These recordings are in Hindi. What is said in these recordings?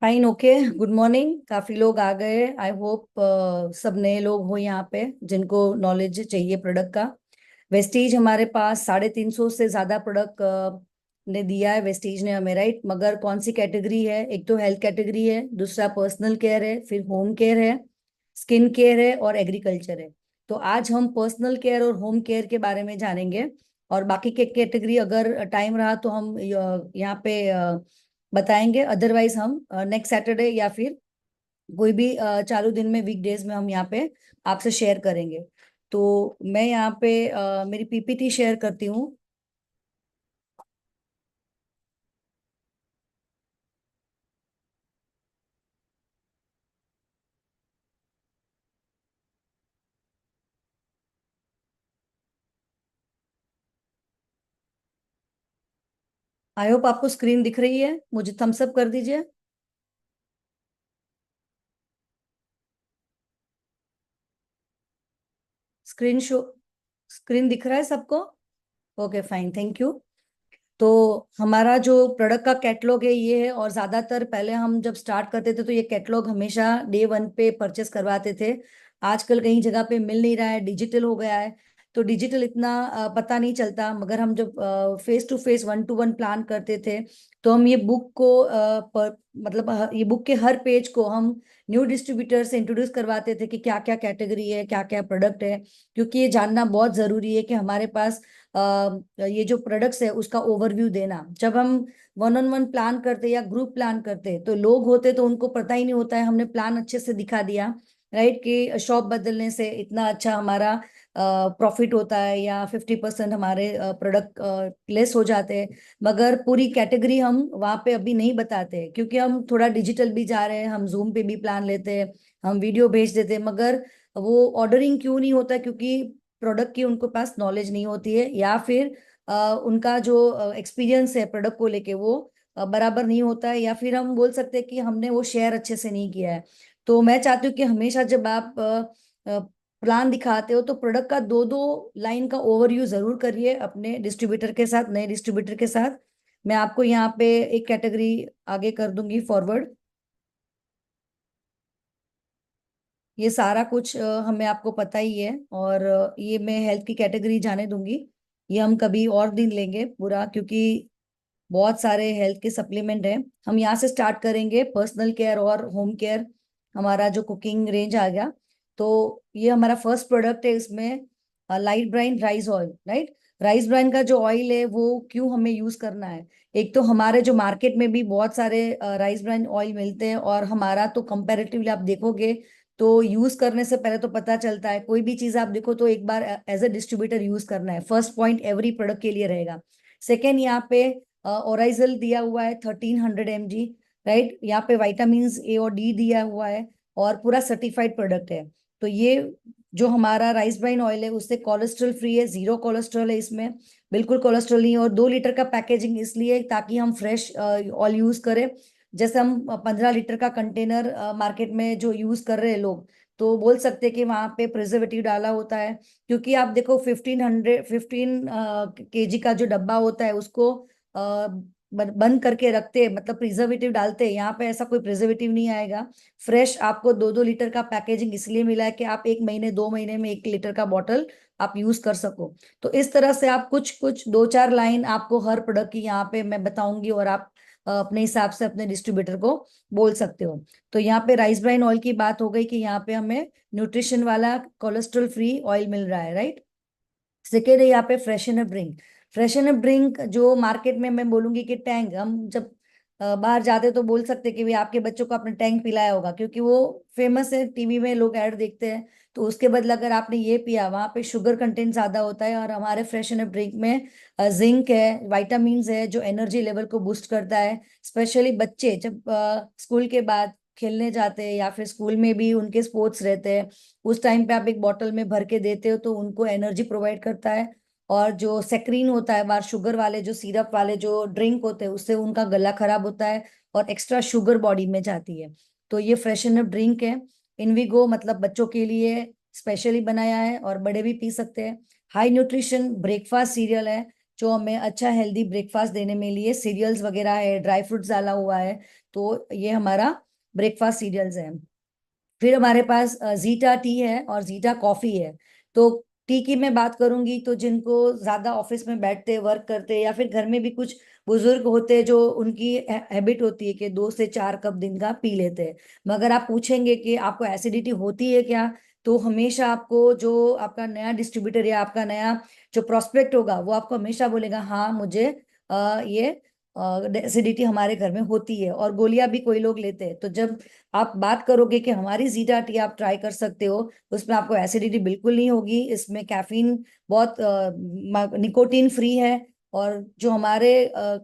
Fine, okay. Good morning. काफी लोग आ गए। आई होप सब नए लोग हो यहाँ पे जिनको नॉलेज चाहिए प्रोडक्ट का। वेस्टीज हमारे पास 350 से ज्यादा प्रोडक्ट ने दिया है वेस्टीज ने हमें, राइट। मगर कौन सी कैटेगरी है? एक तो हेल्थ कैटेगरी है, दूसरा पर्सनल केयर है, फिर होम केयर है, स्किन केयर है और एग्रीकल्चर है। तो आज हम पर्सनल केयर और होम केयर के बारे में जानेंगे। और बाकी के कैटेगरी अगर टाइम रहा तो हम यहाँ पे बताएंगे। अदरवाइज हम नेक्स्ट सैटरडे या फिर कोई भी चालू दिन में, वीकडेज में हम यहाँ पे आपसे शेयर करेंगे। तो मैं यहाँ पे मेरी पीपीटी शेयर करती हूँ। आई होप आपको स्क्रीन दिख रही है। मुझे थम्स अप कर दीजिए। स्क्रीन शो, स्क्रीन दिख रहा है सबको? Okay, fine, thank you. तो हमारा जो प्रोडक्ट का कैटलॉग है ये है। और ज्यादातर पहले हम जब स्टार्ट करते थे तो ये कैटलॉग हमेशा डे वन पे परचेस करवाते थे। आजकल कहीं जगह पे मिल नहीं रहा है, डिजिटल हो गया है। तो डिजिटल इतना पता नहीं चलता। मगर हम जब face to face, one to one plan करते थे तो हम ये बुक को मतलब ये बुक के हर पेज को हम न्यू डिस्ट्रीब्यूटर से इंट्रोड्यूस करवाते थे कि क्या क्या कैटेगरी है, क्या क्या प्रोडक्ट है। क्योंकि ये जानना बहुत जरूरी है कि हमारे पास ये जो प्रोडक्ट्स है उसका ओवरव्यू देना। जब हम वन ऑन वन प्लान करते या ग्रुप प्लान करते तो लोग होते तो उनको पता ही नहीं होता है, हमने प्लान अच्छे से दिखा दिया, राइट, कि शॉप बदलने से इतना अच्छा हमारा प्रॉफिट होता है या 50% हमारे प्रोडक्ट लेस हो जाते हैं। मगर पूरी कैटेगरी हम वहाँ पे अभी नहीं बताते क्योंकि हम थोड़ा डिजिटल भी जा रहे हैं। हम जूम पे भी प्लान लेते हैं, हम वीडियो भेज देते हैं, मगर वो ऑर्डरिंग क्यों नहीं होता? क्योंकि प्रोडक्ट की उनको पास नॉलेज नहीं होती है, या फिर उनका जो एक्सपीरियंस है प्रोडक्ट को लेके वो बराबर नहीं होता है, या फिर हम बोल सकते हैं कि हमने वो शेयर अच्छे से नहीं किया है। तो मैं चाहती हूँ कि हमेशा जब आप प्लान दिखाते हो तो प्रोडक्ट का दो दो लाइन का ओवरव्यू जरूर करिए अपने डिस्ट्रीब्यूटर के साथ, नए डिस्ट्रीब्यूटर के साथ। मैं आपको यहाँ पे एक कैटेगरी आगे कर दूंगी फॉरवर्ड। ये सारा कुछ हमें आपको पता ही है। और ये मैं हेल्थ की कैटेगरी जाने दूंगी। ये हम कभी और दिन लेंगे पूरा, क्योंकि बहुत सारे हेल्थ के सप्लीमेंट हैं। हम यहाँ से स्टार्ट करेंगे, पर्सनल केयर और होम केयर। हमारा जो कुकिंग रेंज आ गया, तो ये हमारा फर्स्ट प्रोडक्ट है। इसमें light bran rice oil, right. Rice bran का जो ऑयल है वो क्यों हमें यूज करना है? एक तो हमारे जो मार्केट में भी बहुत सारे राइस ब्राइन ऑयल मिलते हैं, और हमारा तो कंपैरेटिवली आप देखोगे तो यूज करने से पहले तो पता चलता है। कोई भी चीज आप देखो तो एक बार एज अ डिस्ट्रीब्यूटर यूज करना है। फर्स्ट पॉइंट एवरी प्रोडक्ट के लिए रहेगा। सेकेंड, यहाँ पे ओराइजल दिया हुआ है 1300 mg, राइट। यहाँ पे विटामिन ए और डी दिया हुआ है, और पूरा सर्टिफाइड प्रोडक्ट है। तो ये जो हमारा राइस ब्राइन ऑयल है उससे कोलेस्ट्रॉल फ्री है, जीरो कोलेस्ट्रॉल है इसमें, बिल्कुल कोलेस्ट्रॉल नहीं है। और 2 लीटर का पैकेजिंग इसलिए ताकि हम फ्रेश ऑयल यूज करें। जैसे हम 15 लीटर का कंटेनर मार्केट में जो यूज कर रहे हैं लोग, तो बोल सकते हैं कि वहां पे प्रिजर्वेटिव डाला होता है। क्योंकि आप देखो 15 का जो डब्बा होता है उसको बंद करके रखते हैं, मतलब प्रिजर्वेटिव डालते हैं। यहाँ पे ऐसा कोई प्रिजर्वेटिव नहीं आएगा। फ्रेश आपको 2-2 लीटर का पैकेजिंग इसलिए मिला है कि आप 1 महीने 2 महीने में 1 लीटर का बॉटल आप यूज कर सको। तो इस तरह से आप कुछ कुछ 2-4 लाइन आपको हर प्रोडक्ट की यहाँ पे मैं बताऊंगी, और आप अपने हिसाब से अपने डिस्ट्रीब्यूटर को बोल सकते हो। तो यहाँ पे राइस ब्राइन ऑयल की बात हो गई कि यहाँ पे हमें न्यूट्रिशन वाला कोलेस्ट्रॉल फ्री ऑयल मिल रहा है, राइट। सेकेंड है यहाँ पे फ्रेशनर ड्रिंक। फ्रेशनर ड्रिंक जो मार्केट में मैं बोलूंगी कि टैंक, हम जब बाहर जाते तो बोल सकते कि भाई आपके बच्चों को आपने टैंक पिलाया होगा, क्योंकि वो फेमस है, टीवी में लोग ऐड देखते हैं। तो उसके बदले अगर आपने ये पिया, वहां पे शुगर कंटेंट ज्यादा होता है। और हमारे फ्रेशनर ड्रिंक में जिंक है, वाइटामिन है, जो एनर्जी लेवल को बूस्ट करता है। स्पेशली बच्चे जब स्कूल के बाद खेलने जाते हैं या फिर स्कूल में भी उनके स्पोर्ट्स रहते हैं, उस टाइम पे आप एक बॉटल में भर के देते हो तो उनको एनर्जी प्रोवाइड करता है। और जो सेक्रीन होता है, बार शुगर वाले जो सिरप वाले जो ड्रिंक होते हैं उससे उनका गला खराब होता है और एक्स्ट्रा शुगर बॉडी में जाती है। तो ये फ्रेशन अप ड्रिंक है। इनविगो मतलब बच्चों के लिए स्पेशली बनाया है और बड़े भी पी सकते हैं। हाई न्यूट्रिशन ब्रेकफास्ट सीरियल है। जो हमें अच्छा हेल्दी ब्रेकफास्ट देने में लिए सीरियल्स वगैरह है, ड्राई फ्रूट्स डाला हुआ है, तो ये हमारा ब्रेकफास्ट सीरियल्स है। फिर हमारे पास जीटा टी है और जीटा कॉफी है। तो टी की मैं बात करूंगी तो जिनको ज्यादा ऑफिस में बैठते वर्क करते या फिर घर में भी कुछ बुजुर्ग होते हैं जो उनकी हैबिट होती है कि 2 से 4 कप दिन का पी लेते हैं। मगर आप पूछेंगे कि आपको एसिडिटी होती है क्या, तो हमेशा आपको जो आपका नया डिस्ट्रीब्यूटर या आपका नया जो प्रोस्पेक्ट होगा वो आपको हमेशा बोलेगा हाँ मुझे ये एसिडिटी हमारे घर में होती है, और गोलियां भी कोई लोग लेते हैं। तो जब आप बात करोगे कि हमारी जीटा टी आप ट्राई कर सकते हो, उसमें आपको एसिडिटी बिल्कुल नहीं होगी, इसमें कैफीन बहुत निकोटीन फ्री है। और जो हमारे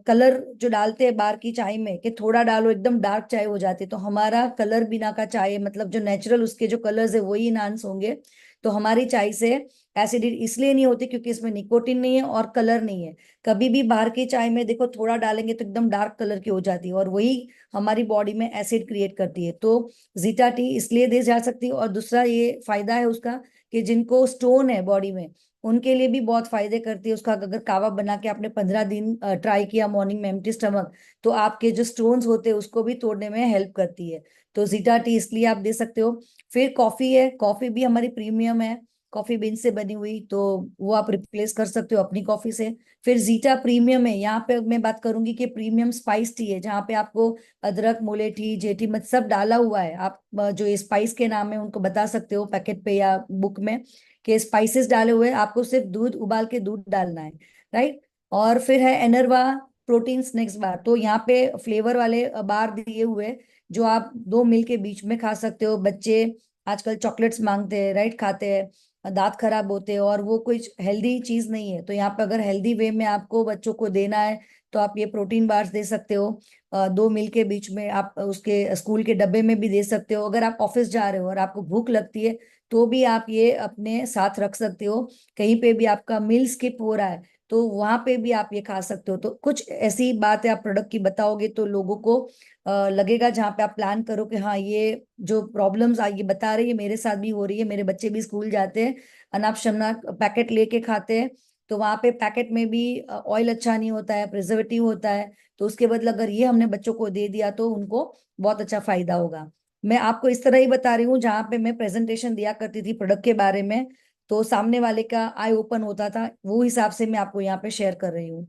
कलर जो डालते हैं बाहर की चाय में कि थोड़ा डालो एकदम डार्क चाय हो जाती है, तो हमारा कलर बिना का चाय मतलब जो नेचुरल उसके जो कलर्स है वही इनहांस होंगे। तो हमारी चाय से एसिडिटी इसलिए नहीं होती क्योंकि इसमें निकोटीन नहीं है और कलर नहीं है। कभी भी बाहर की चाय में देखो थोड़ा डालेंगे तो एकदम डार्क कलर की हो जाती है, और वही हमारी बॉडी में एसिड क्रिएट करती है। तो जीटा टी इसलिए दी जा सकती है। और दूसरा ये फायदा है उसका कि जिनको स्टोन है बॉडी में उनके लिए भी बहुत फायदे करती है। उसका अगर कावा बना के आपने 15 दिन ट्राई किया मॉर्निंग में एम्प्टी स्टमक, तो आपके जो स्टोन्स होते हैं उसको भी तोड़ने में हेल्प करती है। तो जीटा टी इसलिए आप दे सकते हो। फिर कॉफी है, कॉफी भी हमारी प्रीमियम है, कॉफी बीन से बनी हुई, तो वो आप रिप्लेस कर सकते हो अपनी कॉफी से। फिर जीटा प्रीमियम है, यहाँ पे मैं बात करूंगी कि प्रीमियम स्पाइस टी है जहाँ पे आपको अदरक मोलेठी जेठी मत सब डाला हुआ है। आप जो ये स्पाइस के नाम है उनको बता सकते हो पैकेट पे या बुक में कि स्पाइसेस डाले हुए हैं, आपको सिर्फ दूध उबाल के दूध डालना है, राइट। और फिर है एनर्वा प्रोटीन स्नैक्स बार, तो यहाँ पे फ्लेवर वाले बार दिए हुए हैं, जो आप 2 मील के बीच में खा सकते हो। बच्चे आजकल चॉकलेट्स मांगते हैं, राइट, खाते हैं, दांत खराब होते हैं, और वो कुछ हेल्दी चीज नहीं है। तो यहाँ पे अगर हेल्दी वे में आपको बच्चों को देना है तो आप ये प्रोटीन बार्स दे सकते हो। 2 मील के बीच में आप उसके स्कूल के डब्बे में भी दे सकते हो। अगर आप ऑफिस जा रहे हो और आपको भूख लगती है तो भी आप ये अपने साथ रख सकते हो। कहीं पे भी आपका मील स्किप हो रहा है तो वहां पे भी आप ये खा सकते हो। तो कुछ ऐसी बात है आप प्रोडक्ट की बताओगे तो लोगों को लगेगा, जहाँ पे आप प्लान करो कि हाँ ये जो प्रॉब्लम्स ये बता रही है मेरे साथ भी हो रही है, मेरे बच्चे भी स्कूल जाते हैं अनाप शनाप पैकेट लेके खाते हैं, तो वहां पे पैकेट में भी ऑयल अच्छा नहीं होता है, प्रिजर्वेटिव होता है। तो उसके बदले अगर ये हमने बच्चों को दे दिया तो उनको बहुत अच्छा फायदा होगा। मैं आपको इस तरह ही बता रही हूँ, जहाँ पे मैं प्रेजेंटेशन दिया करती थी प्रोडक्ट के बारे में तो सामने वाले का आई ओपन होता था, वो हिसाब से मैं आपको यहाँ पे शेयर कर रही हूँ।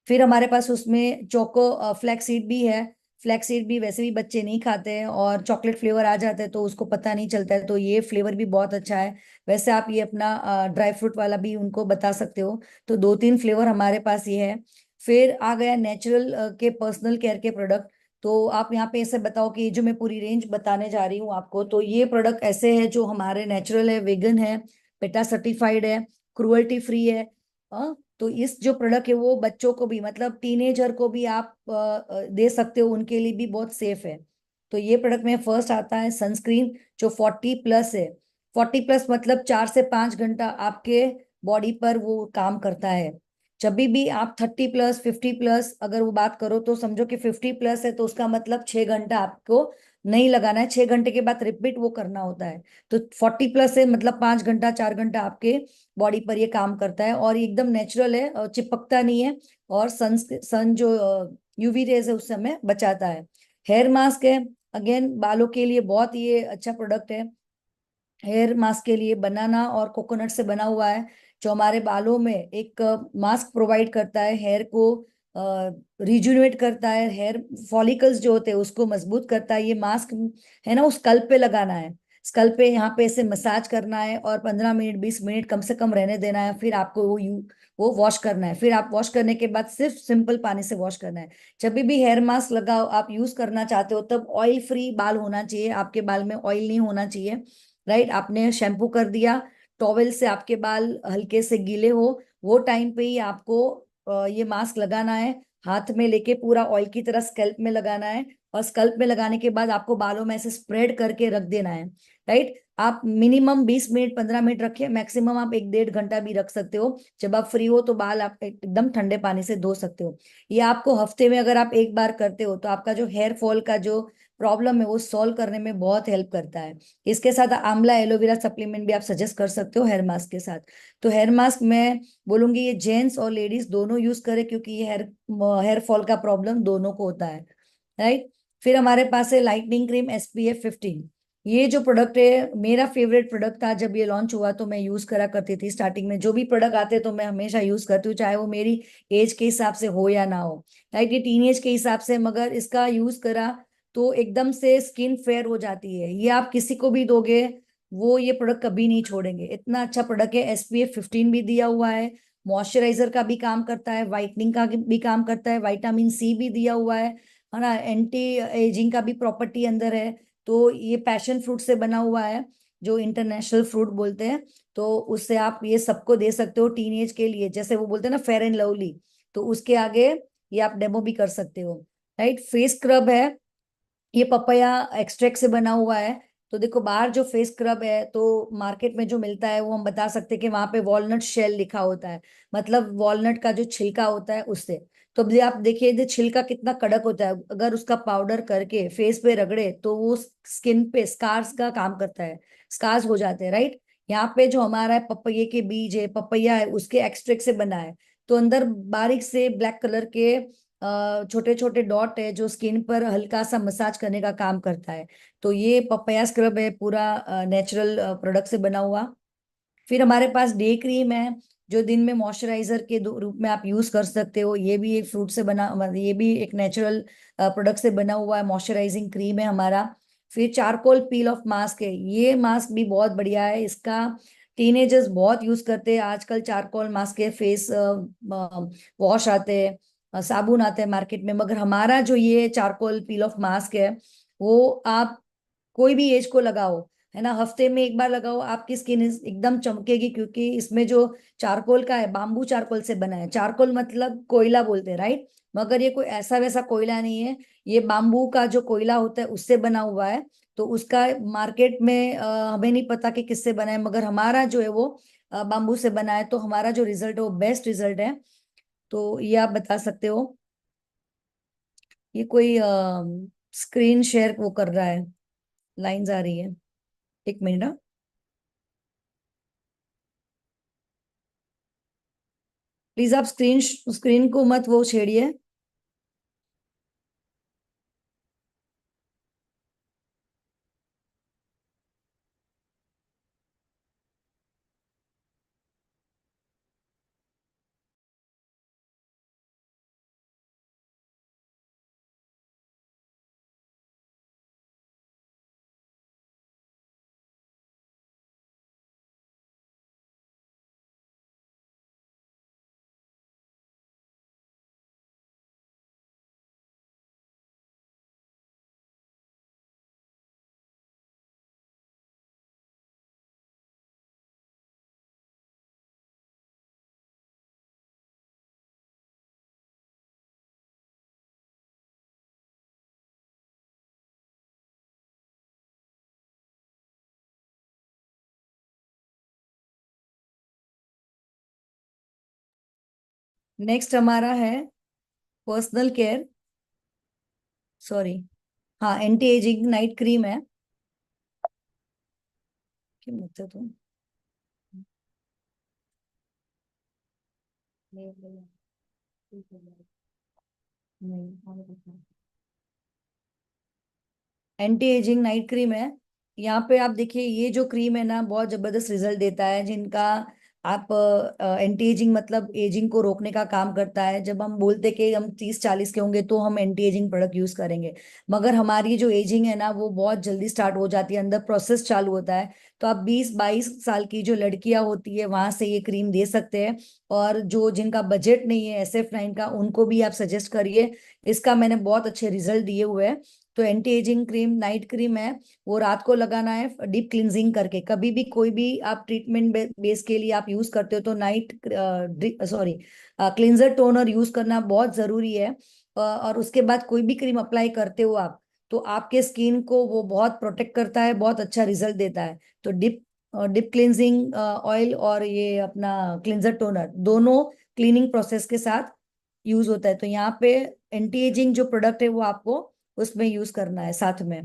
फिर हमारे पास उसमें चोको फ्लैक्स सीड भी है। फ्लैक्स सीड भी वैसे भी बच्चे नहीं खाते हैं, और चॉकलेट फ्लेवर आ जाता है तो उसको पता नहीं चलता है, तो ये फ्लेवर भी बहुत अच्छा है। वैसे आप ये अपना ड्राई फ्रूट वाला भी उनको बता सकते हो। तो 2-3 फ्लेवर हमारे पास ये है। फिर आ गया नेचुरल के पर्सनल केयर के प्रोडक्ट। तो आप यहाँ पे ऐसे बताओ कि ये जो मैं पूरी रेंज बताने जा रही हूँ आपको, तो ये प्रोडक्ट ऐसे है जो हमारे नेचुरल है, वेगन है, पेटा सर्टिफाइड है, क्रुअल्टी फ्री है। तो इस जो प्रोडक्ट है वो बच्चों को भी मतलब टीनेजर को भी आप दे सकते हो, उनके लिए भी बहुत सेफ है। तो ये प्रोडक्ट में फर्स्ट आता है सनस्क्रीन, जो 40+ है। 40+ मतलब 4 से 5 घंटा आपके बॉडी पर वो काम करता है। जब भी आप 30+, 50+ अगर वो बात करो तो समझो कि 50+ है तो उसका मतलब 6 घंटा आपको नहीं लगाना है, 6 घंटे के बाद रिपीट वो करना होता है। तो 40+ है मतलब 5 घंटा 4 घंटा आपके बॉडी पर ये काम करता है, और ये एकदम नेचुरल है और चिपकता नहीं है, और सन जो यूवी रेज है उससे हमें बचाता है। हेयर मास्क है, अगेन बालों के लिए बहुत ये अच्छा प्रोडक्ट है। हेयर मास्क के लिए बनाना और कोकोनट से बना हुआ है, जो हमारे बालों में एक मास्क प्रोवाइड करता है, हेयर को रिजुनेट करता है, हेयर फॉलिकल्स जो होते हैं उसको मजबूत करता है। ये मास्क है ना, वो स्कल्प पे लगाना है, स्कल्प पे यहाँ पे ऐसे मसाज करना है, और 15 मिनट 20 मिनट कम से कम रहने देना है। फिर आपको वो वॉश करना है। फिर आप वॉश करने के बाद सिर्फ सिंपल पानी से वॉश करना है। जब भी हेयर मास्क लगाओ आप यूज करना चाहते हो तब ऑयल फ्री बाल होना चाहिए, आपके बाल में ऑयल नहीं होना चाहिए, राइट। आपने शैम्पू कर दिया, टॉवेल से आपके बाल हल्के से गीले हो, वो टाइम पे ही आपको ये मास्क लगाना है। हाथ में लेके पूरा ऑयल की तरह स्कैल्प में लगाना है, और स्कल्प में लगाने के बाद आपको बालों में ऐसे स्प्रेड करके रख देना है, राइट। आप मिनिमम 20 मिनट 15 मिनट रखिए, मैक्सिमम आप 1-1.5 घंटा भी रख सकते हो। जब आप फ्री हो तो बाल आप एकदम ठंडे पानी से धो सकते हो। ये आपको हफ्ते में अगर आप एक बार करते हो तो आपका जो हेयर फॉल का जो प्रॉब्लम है वो सॉल्व करने में बहुत हेल्प करता है। इसके साथ आंवला एलोवेरा सप्लीमेंट भी आप सजेस्ट कर सकते हो हेयर मास्क के साथ। तो हेयर मास्क मैं बोलूंगी ये जेंट्स और लेडीज दोनों यूज करें, क्योंकि ये हेयर फॉल का प्रॉब्लम दोनों को होता है, राइट। फिर हमारे पास है लाइटनिंग क्रीम SPF 15। ये जो प्रोडक्ट है मेरा फेवरेट प्रोडक्ट था, जब ये लॉन्च हुआ तो मैं यूज करा करती थी स्टार्टिंग में। जो भी प्रोडक्ट आते तो मैं हमेशा यूज करती हूँ, चाहे वो मेरी एज के हिसाब से हो या ना हो, राइट। ये टीनेज के हिसाब से, मगर इसका यूज करा तो एकदम से स्किन फेयर हो जाती है। ये आप किसी को भी दोगे वो ये प्रोडक्ट कभी नहीं छोड़ेंगे, इतना अच्छा प्रोडक्ट है। SPF 15 भी दिया हुआ है, मॉइस्चराइजर का भी काम करता है, वाइटनिंग का भी काम करता है, विटामिन C भी दिया हुआ है ना, एंटी एजिंग का भी प्रॉपर्टी अंदर है। तो ये पैशन फ्रूट से बना हुआ है, जो इंटरनेशनल फ्रूट बोलते हैं। तो उससे आप ये सबको दे सकते हो टीनेज के लिए, जैसे वो बोलते हैं ना फेयर एंड लवली, तो उसके आगे ये आप डेमो भी कर सकते हो, राइट। फेस स्क्रब है, ये पपैया एक्सट्रैक्ट से बना हुआ है। तो देखो बाहर जो फेस स्क्रब है तो मार्केट में जो मिलता है वो हम बता सकते हैं कि वहां पे वॉलनट शेल लिखा होता है, मतलब वॉलनट का जो छिलका होता है उससे। तो अब ये आप देखिए ये छिलका कितना कड़क होता है, अगर उसका पाउडर करके फेस पे रगड़े तो वो स्किन पे स्कार्स का काम करता है, स्कार्स हो जाते हैं, राइट। यहाँ पे जो हमारा है पपैये के बीज है, पपैया है, उसके एक्सट्रैक्ट से बना है। तो अंदर बारीक से ब्लैक कलर के छोटे छोटे डॉट है जो स्किन पर हल्का सा मसाज करने का काम करता है। तो ये पपैया स्क्रब है, पूरा नेचुरल प्रोडक्ट से बना हुआ। फिर हमारे पास डे क्रीम है, जो दिन में मॉइस्चराइजर के रूप में आप यूज कर सकते हो। ये भी एक फ्रूट से बना, मतलब ये भी एक नेचुरल प्रोडक्ट से बना हुआ है, मॉइस्चराइजिंग क्रीम है हमारा। फिर चारकोल पील ऑफ मास्क है, ये मास्क भी बहुत बढ़िया है, इसका टीनेजर्स बहुत यूज करते हैं आजकल। चारकोल मास्क के फेस वॉश आते हैं, साबुन आते हैं मार्केट में, मगर हमारा जो ये चारकोल पील ऑफ मास्क है वो आप कोई भी एज को लगाओ, है ना, हफ्ते में एक बार लगाओ, आपकी स्किन एकदम चमकेगी। क्योंकि इसमें जो चारकोल का है, बाम्बू चारकोल से बना है। चारकोल मतलब कोयला बोलते हैं, राइट, मगर ये कोई ऐसा वैसा कोयला नहीं है, ये बाम्बू का जो कोयला होता है उससे बना हुआ है। तो उसका मार्केट में हमें नहीं पता कि किससे बना है, मगर हमारा जो है वो बाम्बू से बना है। तो हमारा जो रिजल्ट है वो बेस्ट रिजल्ट है। तो ये आप बता सकते हो। ये कोई स्क्रीन शेयर वो कर रहा है, लाइंस आ रही है, एक मिनट। प्लीज आप स्क्रीन स्क्रीन को मत वो छेड़िए। नेक्स्ट हमारा है पर्सनल केयर, सॉरी, हाँ, एंटी एजिंग नाइट क्रीम है। क्या मतलब तुम नहीं, एंटी एजिंग नाइट क्रीम है। यहाँ पे आप देखिए ये जो क्रीम है ना बहुत जबरदस्त रिजल्ट देता है, जिनका आप एंटी एजिंग मतलब एजिंग को रोकने का काम करता है। जब हम बोलते कि हम 30-40 के होंगे तो हम एंटी एजिंग प्रोडक्ट यूज करेंगे, मगर हमारी जो एजिंग है ना वो बहुत जल्दी स्टार्ट हो जाती है, अंदर प्रोसेस चालू होता है। तो आप 20-22 साल की जो लड़कियां होती है वहां से ये क्रीम दे सकते हैं। और जो जिनका बजट नहीं है SF9 का, उनको भी आप सजेस्ट करिए, इसका मैंने बहुत अच्छे रिजल्ट दिए हुए हैं। तो anti ageing cream night cream है, वो रात को लगाना है डीप क्लिंजिंग करके। कभी भी कोई भी आप ट्रीटमेंट बेस के लिए आप यूज करते हो तो night sorry cleanser toner use करना बहुत जरूरी है। और उसके बाद कोई भी क्रीम अप्लाई करते हो आप, तो आपके स्किन को वो बहुत प्रोटेक्ट करता है, बहुत अच्छा रिजल्ट देता है। तो डिप डिप क्लिंजिंग ऑयल और ये अपना क्लिंजर टोनर दोनों क्लीनिंग प्रोसेस के साथ यूज होता है। तो यहाँ पे एंटी एजिंग जो प्रोडक्ट है वो आपको उसमें यूज करना है साथ में।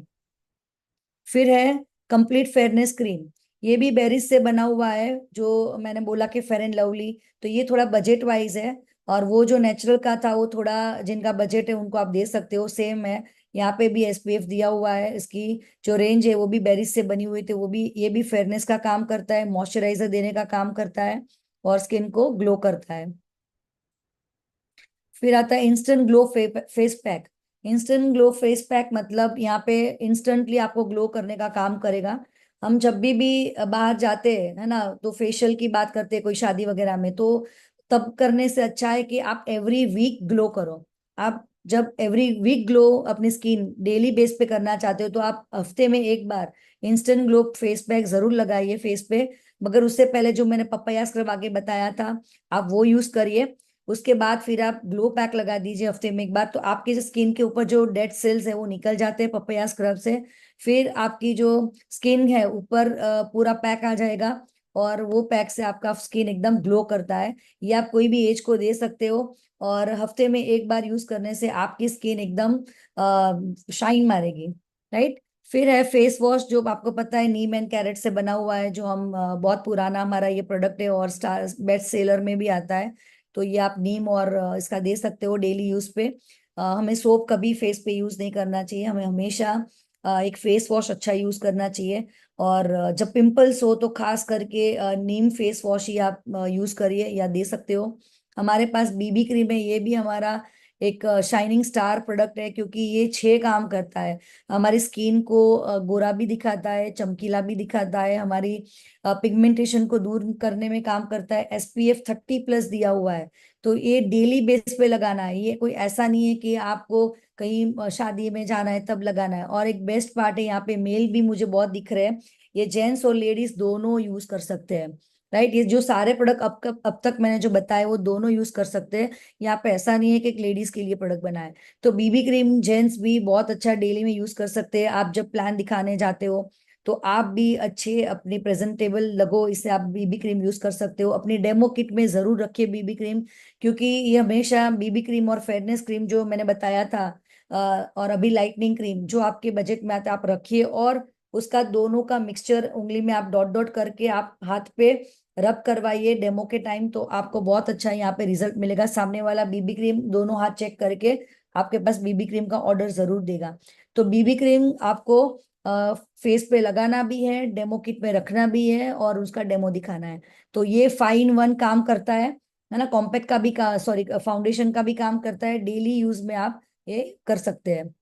फिर है कंप्लीट फेयरनेस क्रीम। ये भी बेरीज से बना हुआ है, जो मैंने बोला कि फेयर एंड लवली, तो ये थोड़ा बजट वाइज है। और वो जो नेचुरल का था वो थोड़ा, जिनका बजट है उनको आप दे सकते हो, सेम है। यहाँ पे भी एसपीएफ दिया हुआ है। इसकी जो रेंज है वो भी बेरीज से बनी हुई थी, वो भी, ये भी फेयरनेस का काम करता है, मॉइस्चराइजर देने का काम करता है और स्किन को ग्लो करता है। फिर आता है instant glow face pack. Instant glow face pack मतलब यहाँ पे इंस्टेंटली आपको ग्लो करने का काम करेगा। हम जब भी बाहर जाते हैं, है ना, तो फेशियल की बात करते हैं कोई शादी वगैरह में, तो तब करने से अच्छा है कि आप एवरी वीक ग्लो करो। आप जब एवरी वीक ग्लो अपनी स्किन डेली बेस पे करना चाहते हो, तो आप हफ्ते में एक बार इंस्टेंट ग्लो फेस पैक जरूर लगाइए फेस पे। मगर उससे पहले जो मैंने पपाया स्क्रब आगे बताया था, आप वो यूज करिए। उसके बाद फिर आप ग्लो पैक लगा दीजिए हफ्ते में एक बार, तो आपकी जो स्किन के ऊपर जो डेड सेल्स है वो निकल जाते हैं पपैया स्क्रब से। फिर आपकी जो स्किन है ऊपर पूरा पैक आ जाएगा, और वो पैक से आपका स्किन एकदम ग्लो करता है। ये आप कोई भी एज को दे सकते हो, और हफ्ते में एक बार यूज करने से आपकी स्किन एकदम शाइन मारेगी। राइट। फिर है फेस वॉश, जो आपको पता है नीम एंड कैरेट से बना हुआ है, जो हम बहुत पुराना हमारा ये प्रोडक्ट है और स्टार बेस्ट सेलर में भी आता है। तो ये आप नीम और इसका दे सकते हो डेली यूज पे। हमें सोप कभी फेस पे यूज नहीं करना चाहिए, हमें हमेशा एक फेस वॉश अच्छा यूज करना चाहिए। और जब पिंपल्स हो तो खास करके नीम फेस वॉश ही आप यूज करिए या दे सकते हो। हमारे पास बीबी क्रीम है, ये भी हमारा एक शाइनिंग स्टार प्रोडक्ट है, क्योंकि ये 6 काम करता है। हमारी स्किन को गोरा भी दिखाता है, चमकीला भी दिखाता है, हमारी पिगमेंटेशन को दूर करने में काम करता है, SPF 30+ दिया हुआ है। तो ये डेली बेस पे लगाना है, ये कोई ऐसा नहीं है कि आपको कहीं शादी में जाना है तब लगाना है। और एक बेस्ट पार्ट है, यहाँ पे मेल भी मुझे बहुत दिख रहे हैं, ये जेंट्स और लेडीज दोनों यूज कर सकते हैं। राइट। ये जो सारे प्रोडक्ट अब तक मैंने जो बताए वो दोनों यूज कर सकते हैं। यहाँ पे ऐसा नहीं है कि एक लेडीज के लिए प्रोडक्ट बना है। तो बीबी क्रीम जेंट्स भी बहुत अच्छा डेली में यूज कर सकते हैं। आप जब प्लान दिखाने जाते हो तो आप भी अच्छे अपने प्रेजेंटेबल लगो, इससे आप बीबी क्रीम यूज कर सकते हो। अपनी डेमो किट में जरूर रखिए बीबी क्रीम, क्योंकि ये हमेशा बीबी क्रीम और फेयरनेस क्रीम जो मैंने बताया था, और अभी लाइटनिंग क्रीम जो आपके बजट में आता है, आप रखिए। और उसका दोनों का मिक्सचर उंगली में आप डॉट डॉट करके आप हाथ पे रब करवाइए डेमो के टाइम, तो आपको बहुत अच्छा यहाँ पे रिजल्ट मिलेगा। सामने वाला बीबी क्रीम दोनों हाथ चेक करके आपके पास बीबी क्रीम का ऑर्डर जरूर देगा। तो बीबी क्रीम आपको फेस पे लगाना भी है, डेमो किट में रखना भी है, और उसका डेमो दिखाना है। तो ये 5 in 1 काम करता है ना। कॉम्पैक्ट का भी सॉरी फाउंडेशन का भी काम करता है, डेली यूज में आप ये कर सकते हैं।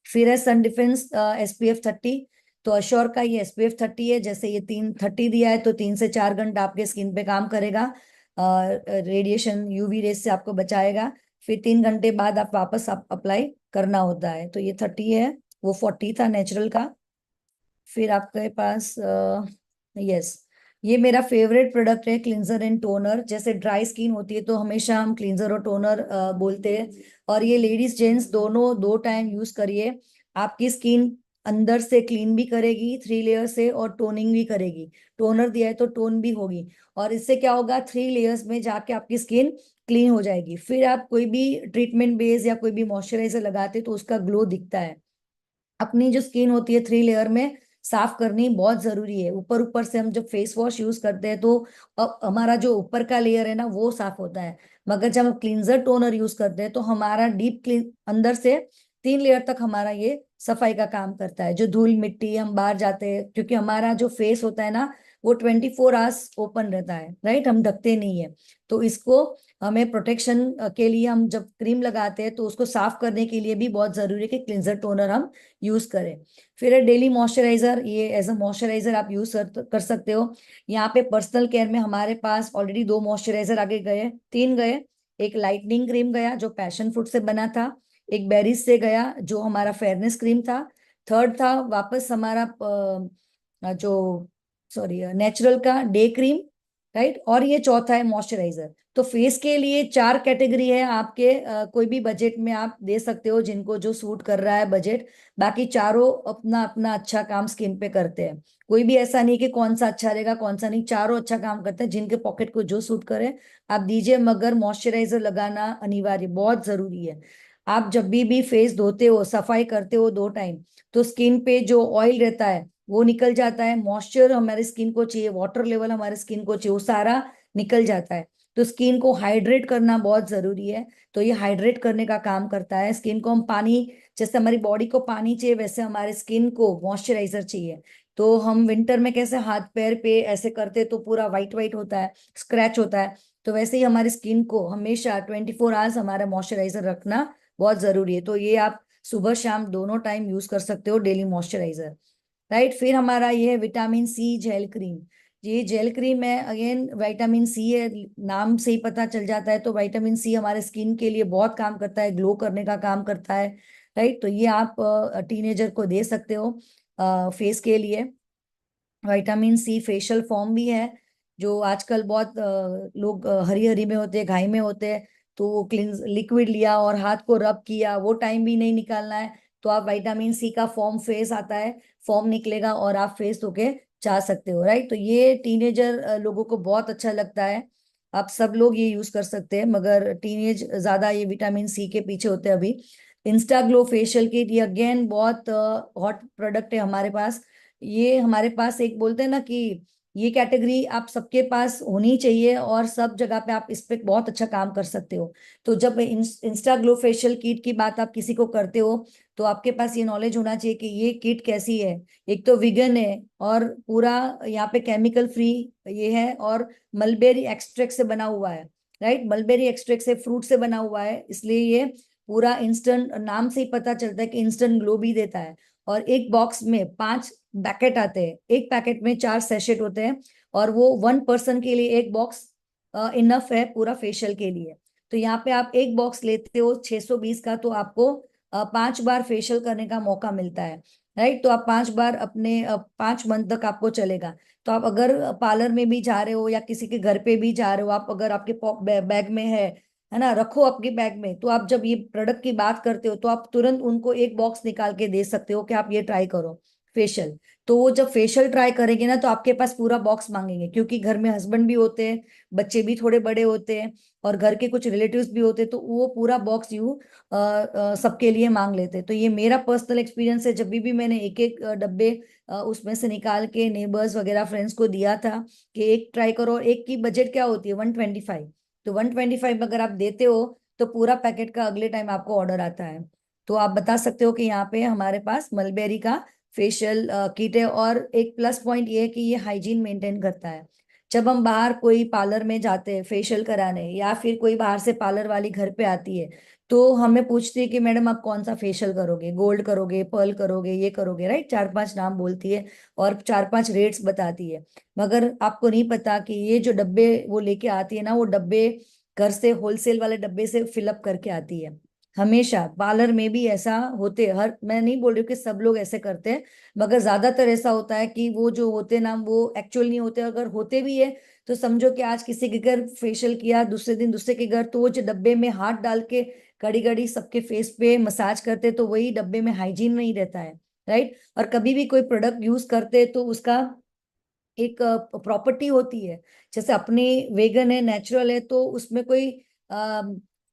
फिर है सन डिफेंस SPF 30। तो अश्योर का ये SPF 30 है, जैसे ये 330 दिया है तो 3 से 4 घंटा आपके स्किन पे काम करेगा, रेडिएशन यूवी रेस से आपको बचाएगा। फिर 3 घंटे बाद आप वापस आप अप्लाई करना होता है। तो ये 30 है, वो 40 था नेचुरल का। फिर आपके पास यस, ये मेरा फेवरेट प्रोडक्ट है, क्लींजर एंड टोनर। जैसे ड्राई स्किन होती है तो हमेशा हम क्लींजर और टोनर बोलते हैं, और ये लेडीज जेंट्स दोनों 2 टाइम यूज करिए। आपकी स्किन अंदर से क्लीन भी करेगी 3 लेयर से, और टोनिंग भी करेगी। टोनर दिया है तो टोन भी होगी, और इससे क्या होगा, 3 लेयर्स में जाके आपकी स्किन क्लीन हो जाएगी। फिर आप कोई भी ट्रीटमेंट बेस या कोई भी मॉइस्चराइजर लगाते तो उसका ग्लो दिखता है। अपनी जो स्किन होती है 3 लेयर में साफ करनी बहुत जरूरी है। ऊपर ऊपर से हम जब फेस वॉश यूज करते हैं तो हमारा जो ऊपर का लेयर है ना वो साफ होता है। मगर जब हम क्लींजर टोनर यूज करते हैं तो हमारा डीप क्लीन अंदर से 3 लेयर तक हमारा ये सफाई का काम करता है। जो धूल मिट्टी हम बाहर जाते हैं, क्योंकि हमारा जो फेस होता है ना वो 24 आवर्स ओपन रहता है, राइट, हम ढकते नहीं है। तो इसको हमें प्रोटेक्शन के लिए हम जब क्रीम लगाते हैं तो उसको साफ करने के लिए भी बहुत जरूरी है कि क्लींजर टोनर हम यूज करें। फिर है डेली मॉइस्चराइजर, ये एज अ मॉइस्चराइजर आप यूज कर सकते हो। यहाँ पे पर्सनल केयर में हमारे पास ऑलरेडी 2 मॉइस्चराइजर आगे गए, 3 गए। एक लाइटनिंग क्रीम गया जो पैशन फ्रूट से बना था, एक बेरीज से गया जो हमारा फेयरनेस क्रीम था, थर्ड था वापस हमारा जो सॉरी नेचुरल का डे क्रीम, राइट, और ये चौथा है मॉइस्चराइजर। तो फेस के लिए 4 कैटेगरी है आपके, कोई भी बजट में आप दे सकते हो जिनको जो सूट कर रहा है बजट। बाकी चारों अपना अपना अच्छा काम स्किन पे करते हैं। कोई भी ऐसा नहीं कि कौन सा अच्छा रहेगा कौन सा नहीं, चारों अच्छा काम करते हैं। जिनके पॉकेट को जो सूट करे आप दीजिए, मगर मॉइस्चराइजर लगाना अनिवार्य बहुत जरूरी है। आप जब भी फेस धोते हो, सफाई करते हो 2 टाइम, तो स्किन पे जो ऑयल रहता है वो निकल जाता है, मॉइस्चर हमारे स्किन को चाहिए, वाटर लेवल हमारे स्किन को चाहिए, वो सारा निकल जाता है। तो स्किन को हाइड्रेट करना बहुत जरूरी है। तो ये हाइड्रेट करने का काम करता है। स्किन को हम पानी, जैसे हमारी बॉडी को पानी चाहिए वैसे हमारे स्किन को मॉइस्चराइजर चाहिए। तो हम विंटर में कैसे हाथ पैर पे ऐसे करते तो पूरा वाइट वाइट होता है, स्क्रैच होता है, तो वैसे ही हमारी स्किन को हमेशा 24 आवर्स हमारा मॉइस्चराइजर रखना बहुत जरूरी है। तो ये आप सुबह शाम दोनों टाइम यूज कर सकते हो डेली मॉइस्चराइजर। राइट, फिर हमारा ये है विटामिन सी जेल क्रीम। ये जेल क्रीम है, अगेन विटामिन सी है, नाम से ही पता चल जाता है। तो विटामिन सी हमारे स्किन के लिए बहुत काम करता है, ग्लो करने का काम करता है। राइट, तो ये आप टीनेजर को दे सकते हो फेस के लिए। विटामिन सी फेशियल फॉर्म भी है, जो आजकल बहुत लोग हरी हरी में होते हैं, घाई में होते हैं, तो वो क्लिंज लिक्विड लिया और हाथ को रब किया, वो टाइम भी नहीं निकालना है। तो आप विटामिन सी का फॉर्म फेस आता है, फॉर्म निकलेगा और आप फेस धोके जा सकते हो। राइट, तो ये टीनेजर लोगों को बहुत अच्छा लगता है। आप सब लोग ये यूज कर सकते हैं, मगर टीनेज ज्यादा ये विटामिन सी के पीछे होते हैं अभी। इंस्टा ग्लो फेशियल किट, ये अगेन बहुत हॉट प्रोडक्ट है हमारे पास। ये हमारे पास एक बोलते हैं ना कि ये कैटेगरी आप सबके पास होनी चाहिए, और सब जगह पे आप इस पे बहुत अच्छा काम कर सकते हो। तो जब इंस्टा ग्लो फेशियल किट की बात आप किसी को करते हो, तो आपके पास ये नॉलेज होना चाहिए कि ये किट कैसी है। एक तो विगन है, और पूरा यहाँ पे केमिकल फ्री ये है, और मलबेरी एक्सट्रैक्ट से बना हुआ है। राइट, मलबेरी एक्सट्रैक्ट से, फ्रूट से बना हुआ है, इसलिए ये पूरा इंस्टेंट, नाम से ही पता चलता है कि इंस्टेंट ग्लो भी देता है। और एक बॉक्स में 5 पैकेट आते हैं, एक पैकेट में 4 सैशेट होते हैं, और वो 1 पर्सन के लिए एक बॉक्स इनफ है पूरा फेशियल के लिए। तो यहाँ पे आप एक बॉक्स लेते हो 620 का, तो आपको 5 बार फेशियल करने का मौका मिलता है। राइट, तो आप 5 बार अपने 5 मंथ तक आपको चलेगा। तो आप अगर पार्लर में भी जा रहे हो या किसी के घर पे भी जा रहे हो, आप अगर आपके बैग में है ना, रखो आपके बैग में, तो आप जब ये प्रोडक्ट की बात करते हो तो आप तुरंत उनको एक बॉक्स निकाल के दे सकते हो कि आप ये ट्राई करो फेशियल। तो वो जब फेशियल ट्राई करेंगे ना, तो आपके पास पूरा बॉक्स मांगेंगे, क्योंकि घर में हस्बैंड भी होते हैं, बच्चे भी थोड़े बड़े होते हैं, और घर के कुछ रिलेटिव्स भी होते हैं, तो वो पूरा बॉक्स सबके लिए मांग लेते हैं। तो ये मेरा पर्सनल एक्सपीरियंस है, जब भी मैंने एक एक डब्बे उसमें से निकाल के नेबर्स वगैरह फ्रेंड्स को दिया था कि एक ट्राई करो। और एक की बजट क्या होती है, 125। तो 125 अगर आप देते हो, तो पूरा पैकेट का अगले टाइम आपको ऑर्डर आता है। तो आप बता सकते हो कि यहाँ पे हमारे पास मलबेरी का फेशियल किट है। और एक प्लस पॉइंट ये है कि ये हाइजीन मेंटेन करता है। जब हम बाहर कोई पार्लर में जाते हैं फेशियल कराने, या फिर कोई बाहर से पार्लर वाली घर पे आती है, तो हमें पूछती है कि मैडम आप कौन सा फेशियल करोगे, गोल्ड करोगे, पर्ल करोगे, ये करोगे, राइट, 4-5 नाम बोलती है, और 4-5 रेट्स बताती है। मगर आपको नहीं पता कि ये जो डब्बे वो लेके आती है ना, वो डब्बे घर से होलसेल वाले डब्बे से फिलअप करके आती है। हमेशा पार्लर में भी ऐसा होते हैं, हर, मैं नहीं बोल रही हूँ कि सब लोग ऐसे करते हैं, मगर ज्यादातर ऐसा होता है कि वो जो होते ना वो एक्चुअल नहीं होते। अगर होते भी है, तो समझो कि आज किसी के घर फेशियल किया, दूसरे दिन दूसरे के घर, तो वो जो डब्बे में हाथ डाल के घड़ी घड़ी सबके फेस पे मसाज करते, तो वही डब्बे में हाइजीन नहीं रहता है। राइट, और कभी भी कोई प्रोडक्ट यूज करते तो उसका एक प्रॉपर्टी होती है। जैसे अपने वेगन है, नेचुरल है, तो उसमें कोई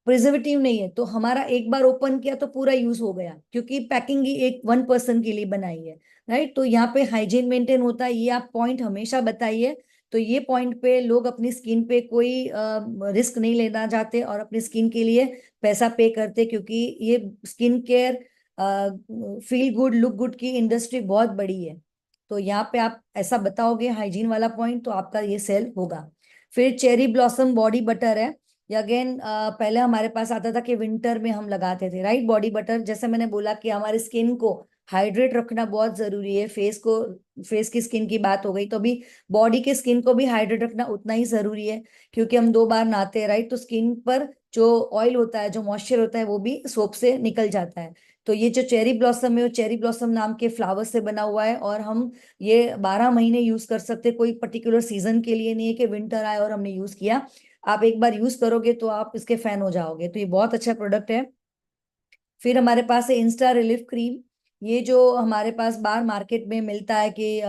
प्रिजर्वेटिव नहीं है, तो हमारा एक बार ओपन किया तो पूरा यूज हो गया, क्योंकि पैकिंग ही एक 1 पर्सन के लिए बनाई है। राइट, तो यहाँ पे हाइजीन मेंटेन होता है, ये आप पॉइंट हमेशा बताइए। तो ये पॉइंट पे लोग अपनी स्किन पे कोई रिस्क नहीं लेना चाहते, और अपनी स्किन के लिए पैसा पे करते, क्योंकि ये skin care feel good look good की इंडस्ट्री बहुत बड़ी है। तो यहाँ पे आप ऐसा बताओगे हाइजीन वाला पॉइंट, तो आपका ये सेल होगा। फिर चेरी ब्लॉसम बॉडी बटर है। ये अगेन पहले हमारे पास आता था कि विंटर में हम लगाते थे, राइट, बॉडी बटर। जैसे मैंने बोला कि हमारी स्किन को हाइड्रेट रखना बहुत जरूरी है, फेस को, फेस की स्किन की बात हो गई, तो अभी बॉडी की स्किन को भी हाइड्रेट रखना उतना ही जरूरी है, क्योंकि हम 2 बार नहाते हैं। राइट, तो स्किन पर जो ऑयल होता है, जो मॉइस्चर होता है, वो भी सोप से निकल जाता है। तो ये जो चेरी ब्लॉसम है, वो चेरी ब्लॉसम नाम के फ्लावर से बना हुआ है, और हम ये 12 महीने यूज कर सकते, कोई पर्टिकुलर सीजन के लिए नहीं है कि विंटर आए और हमने यूज किया। आप एक बार यूज करोगे तो आप इसके फैन हो जाओगे। तो ये बहुत अच्छा प्रोडक्ट है। फिर हमारे पास है इंस्टा रिलीफ क्रीम। ये जो हमारे पास बाहर मार्केट में मिलता है कि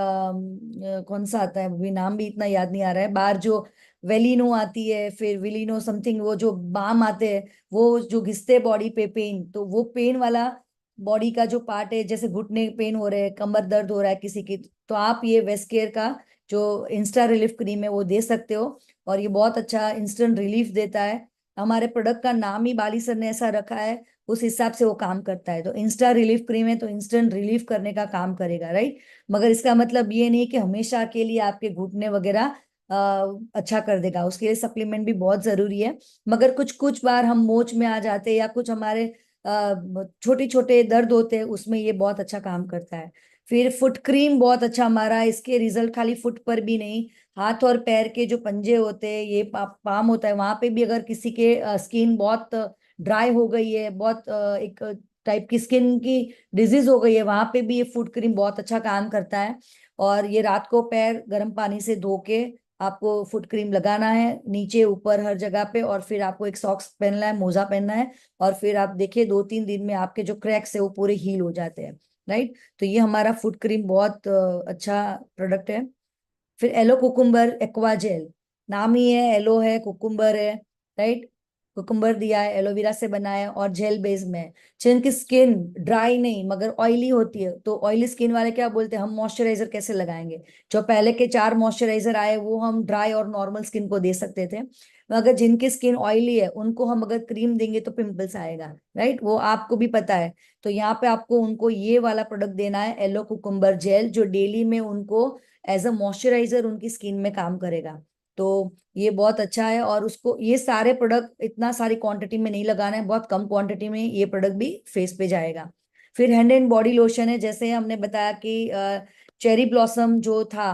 कौन सा आता है, अभी नाम भी इतना याद नहीं आ रहा है, बाहर जो वेलिनो आती है, फिर विलिनो समथिंग, वो जो बाम आते हैं, वो जो घिसते बॉडी पे पेन, तो वो पेन वाला बॉडी का जो पार्ट है, जैसे घुटने पेन हो रहे हैं, कमर दर्द हो रहा है किसी की, तो आप ये वेस्केयर का जो इंस्टा रिलीफ क्रीम है वो दे सकते हो, और ये बहुत अच्छा इंस्टेंट रिलीफ देता है। हमारे प्रोडक्ट का नाम ही बाली सर ने ऐसा रखा है, उस हिसाब से वो काम करता है। तो इंस्टा रिलीफ क्रीम है तो इंस्टेंट रिलीफ करने का काम करेगा, राइट। मगर इसका मतलब ये नहीं कि हमेशा के लिए आपके घुटने वगैरह अच्छा कर देगा, उसके लिए सप्लीमेंट भी बहुत जरूरी है। मगर कुछ कुछ बार हम मोच में आ जाते हैं, या कुछ हमारे छोटे छोटे दर्द होते हैं, उसमें ये बहुत अच्छा काम करता है। फिर फुट क्रीम बहुत अच्छा हमारा, इसके रिजल्ट खाली फुट पर भी नहीं, हाथ और पैर के जो पंजे होते हैं, ये पाम होता है, वहां पे भी अगर किसी के स्किन बहुत ड्राई हो गई है, बहुत एक टाइप की स्किन की डिजीज हो गई है, वहां पे भी ये फुट क्रीम बहुत अच्छा काम करता है। और ये रात को पैर गर्म पानी से धो के आपको फुट क्रीम लगाना है, नीचे ऊपर हर जगह पे, और फिर आपको एक सॉक्स पहनना है, मोजा पहनना है, और फिर आप देखिए 2-3 दिन में आपके जो क्रैक्स है वो पूरे हील हो जाते हैं, राइट। तो ये हमारा फुट क्रीम बहुत अच्छा प्रोडक्ट है। फिर एलो कुकुम्बर एक्वा जेल, नाम ही है, एलो है, कुकुम्बर है, राइट। कुकुम्बर दिया है, एलोवेरा से बना है और जेल बेस में है। जिनकी स्किन ड्राई नहीं मगर ऑयली होती है, तो ऑयली स्किन वाले क्या बोलते हैं, हम मॉइस्चराइजर कैसे लगाएंगे। जो पहले के 4 मॉइस्चराइजर आए वो हम ड्राई और नॉर्मल स्किन को दे सकते थे, मगर जिनकी स्किन ऑयली है उनको हम अगर क्रीम देंगे तो पिंपल्स आएगा, राइट, वो आपको भी पता है। तो यहाँ पे आपको उनको ये वाला प्रोडक्ट देना है, एलो कुकुम्बर जेल, जो डेली में उनको एज अ मॉइस्चराइजर उनकी स्किन में काम करेगा। तो ये बहुत अच्छा है, और उसको ये सारे प्रोडक्ट इतना सारी क्वांटिटी में नहीं लगाना है, बहुत कम क्वांटिटी में ये प्रोडक्ट भी फेस पे जाएगा। फिर हैंड एंड बॉडी लोशन है, जैसे हमने बताया कि चेरी ब्लॉसम जो था,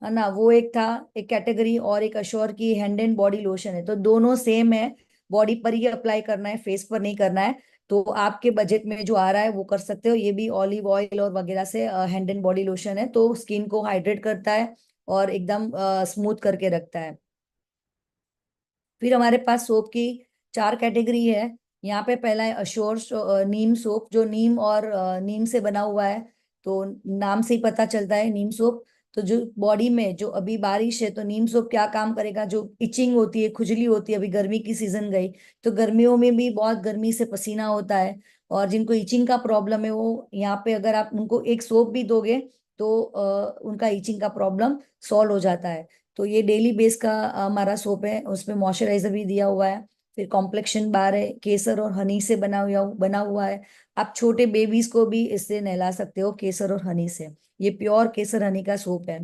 है ना, वो एक था, एक कैटेगरी, और एक अश्योर की हैंड एंड बॉडी लोशन है, तो दोनों सेम है, बॉडी पर ही अप्लाई करना है, फेस पर नहीं करना है। तो आपके बजट में जो आ रहा है वो कर सकते हो, ये भी ऑलिव ऑयल और वगैरह से हैंड एंड बॉडी लोशन है, तो स्किन को हाइड्रेट करता है और एकदम स्मूथ करके रखता है। फिर हमारे पास सोप की 4 कैटेगरी है। यहाँ पे पहला है अश्योर नीम सोप, जो नीम और नीम से बना हुआ है, तो नाम से ही पता चलता है नीम सोप। तो जो बॉडी में, जो अभी बारिश है तो नीम सोप क्या काम करेगा, जो इचिंग होती है, खुजली होती है, अभी गर्मी की सीजन गई, तो गर्मियों में भी बहुत गर्मी से पसीना होता है, और जिनको इचिंग का प्रॉब्लम है वो यहाँ पे अगर आप उनको एक सोप भी दोगे तो उनका इचिंग का प्रॉब्लम सॉल्व हो जाता है। तो ये डेली बेस का हमारा सोप है, उसमें मॉइस्चराइजर भी दिया हुआ है। फिर कॉम्प्लेक्शन बार है, केसर और हनी से बना हुआ है। आप छोटे बेबीज को भी इससे नहला सकते हो, केसर और हनी से। ये प्योर केसर हनी का सोप है।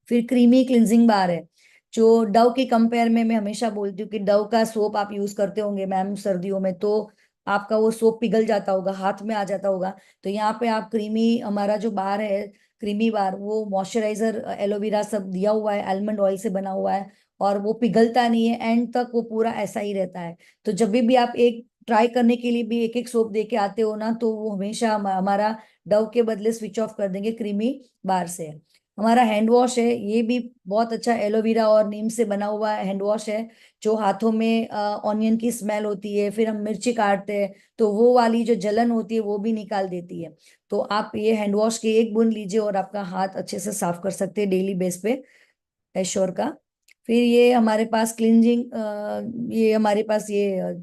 फिर क्रीमी क्लिंजिंग बार है, जो डव की कंपेयर में मैं हमेशा बोलती हूँ कि डव का सोप आप यूज करते होंगे मैम सर्दियों में, तो आपका वो सोप पिघल जाता होगा, हाथ में आ जाता होगा। तो यहाँ पे आप क्रीमी, हमारा जो बार है क्रीमी बार, वो मॉइस्चराइजर एलोवेरा सब दिया हुआ है, आलमंड ऑयल से बना हुआ है, और वो पिघलता नहीं है, एंड तक वो पूरा ऐसा ही रहता है। तो जब भी आप एक ट्राई करने के लिए भी एक एक सोप दे के आते हो ना, तो वो हमेशा हमारा डव के बदले स्विच ऑफ कर देंगे क्रीमी बार से। हमारा हैंड वॉश है, ये भी बहुत अच्छा एलोवेरा और नीम से बना हुआ हैंड वॉश है, जो हाथों में ऑनियन की स्मेल होती है, फिर हम मिर्ची काटते हैं तो वो वाली जो जलन होती है वो भी निकाल देती है। तो आप ये हैंड वॉश की एक बूंद लीजिए और आपका हाथ अच्छे से साफ कर सकते हैं डेली बेस पे, एश्योर का। फिर ये हमारे पास क्लिनजिंग, ये हमारे पास ये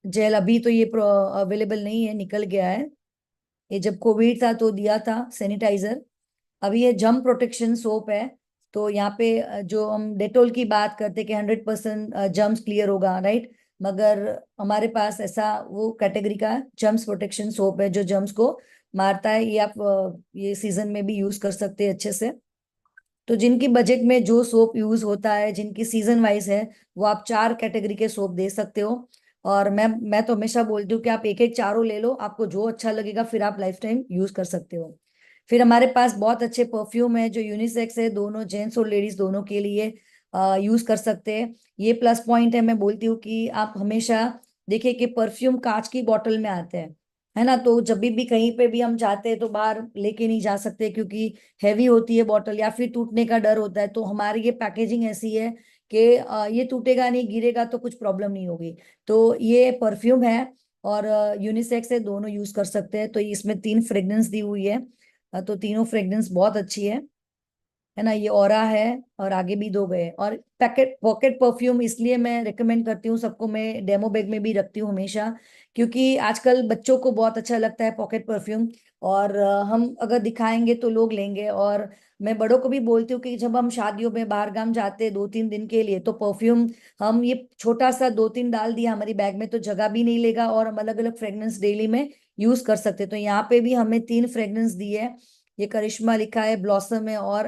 जेल अभी तो ये अवेलेबल नहीं है, निकल गया है। ये जब कोविड था तो दिया था सैनिटाइजर। अभी ये जम प्रोटेक्शन सोप है, तो यहाँ पे जो हम डेटोल की बात करते कि 100% जम्स क्लियर होगा, राइट, मगर हमारे पास ऐसा वो कैटेगरी का जम्स प्रोटेक्शन सोप है जो जम्स को मारता है। ये आप ये सीजन में भी यूज कर सकते हैं अच्छे से। तो जिनकी बजट में जो सोप यूज होता है, जिनकी सीजन वाइज है, वो आप 4 कैटेगरी के सोप दे सकते हो। और मैं तो हमेशा बोलती हूँ कि आप एक एक चारों ले लो, आपको जो अच्छा लगेगा फिर आप लाइफ टाइम यूज कर सकते हो। फिर हमारे पास बहुत अच्छे परफ्यूम है जो यूनिसेक्स है, दोनों जेंट्स और लेडीज दोनों के लिए यूज कर सकते हैं। ये प्लस पॉइंट है, मैं बोलती हूँ कि आप हमेशा देखिए कि परफ्यूम कांच की बोतल में आते हैं, है ना, तो जब भी कहीं पे भी हम जाते हैं तो बाहर लेके नहीं जा सकते, क्योंकि हैवी होती है बॉटल या फिर टूटने का डर होता है। तो हमारी ये पैकेजिंग ऐसी है कि ये टूटेगा नहीं, गिरेगा तो कुछ प्रॉब्लम नहीं होगी। तो ये परफ्यूम है और यूनिसेक्स है, दोनों यूज कर सकते हैं। तो इसमें 3 फ्रेग्रेंस दी हुई है, तो तीनों फ्रेग्रेंस बहुत अच्छी है। है ना, ये ऑरा है, और आगे भी दो गए। और पैकेट पॉकेट परफ्यूम इसलिए मैं रिकमेंड करती हूँ सबको, मैं डेमो बैग में भी रखती हूँ हमेशा, क्योंकि आजकल बच्चों को बहुत अच्छा लगता है पॉकेट परफ्यूम। और हम अगर दिखाएंगे तो लोग लेंगे। और मैं बड़ों को भी बोलती हूँ कि जब हम शादियों में बाहर गाम जाते हैं 2-3 दिन के लिए, तो परफ्यूम हम ये छोटा सा 2-3 डाल दिया हमारी बैग में तो जगह भी नहीं लेगा, और हम अलग अलग फ्रेग्रेंस डेली में यूज कर सकते हैं। तो यहाँ पे भी हमें 3 फ्रेग्रेंस दी है। ये करिश्मा लिखा है, ब्लॉसम है, और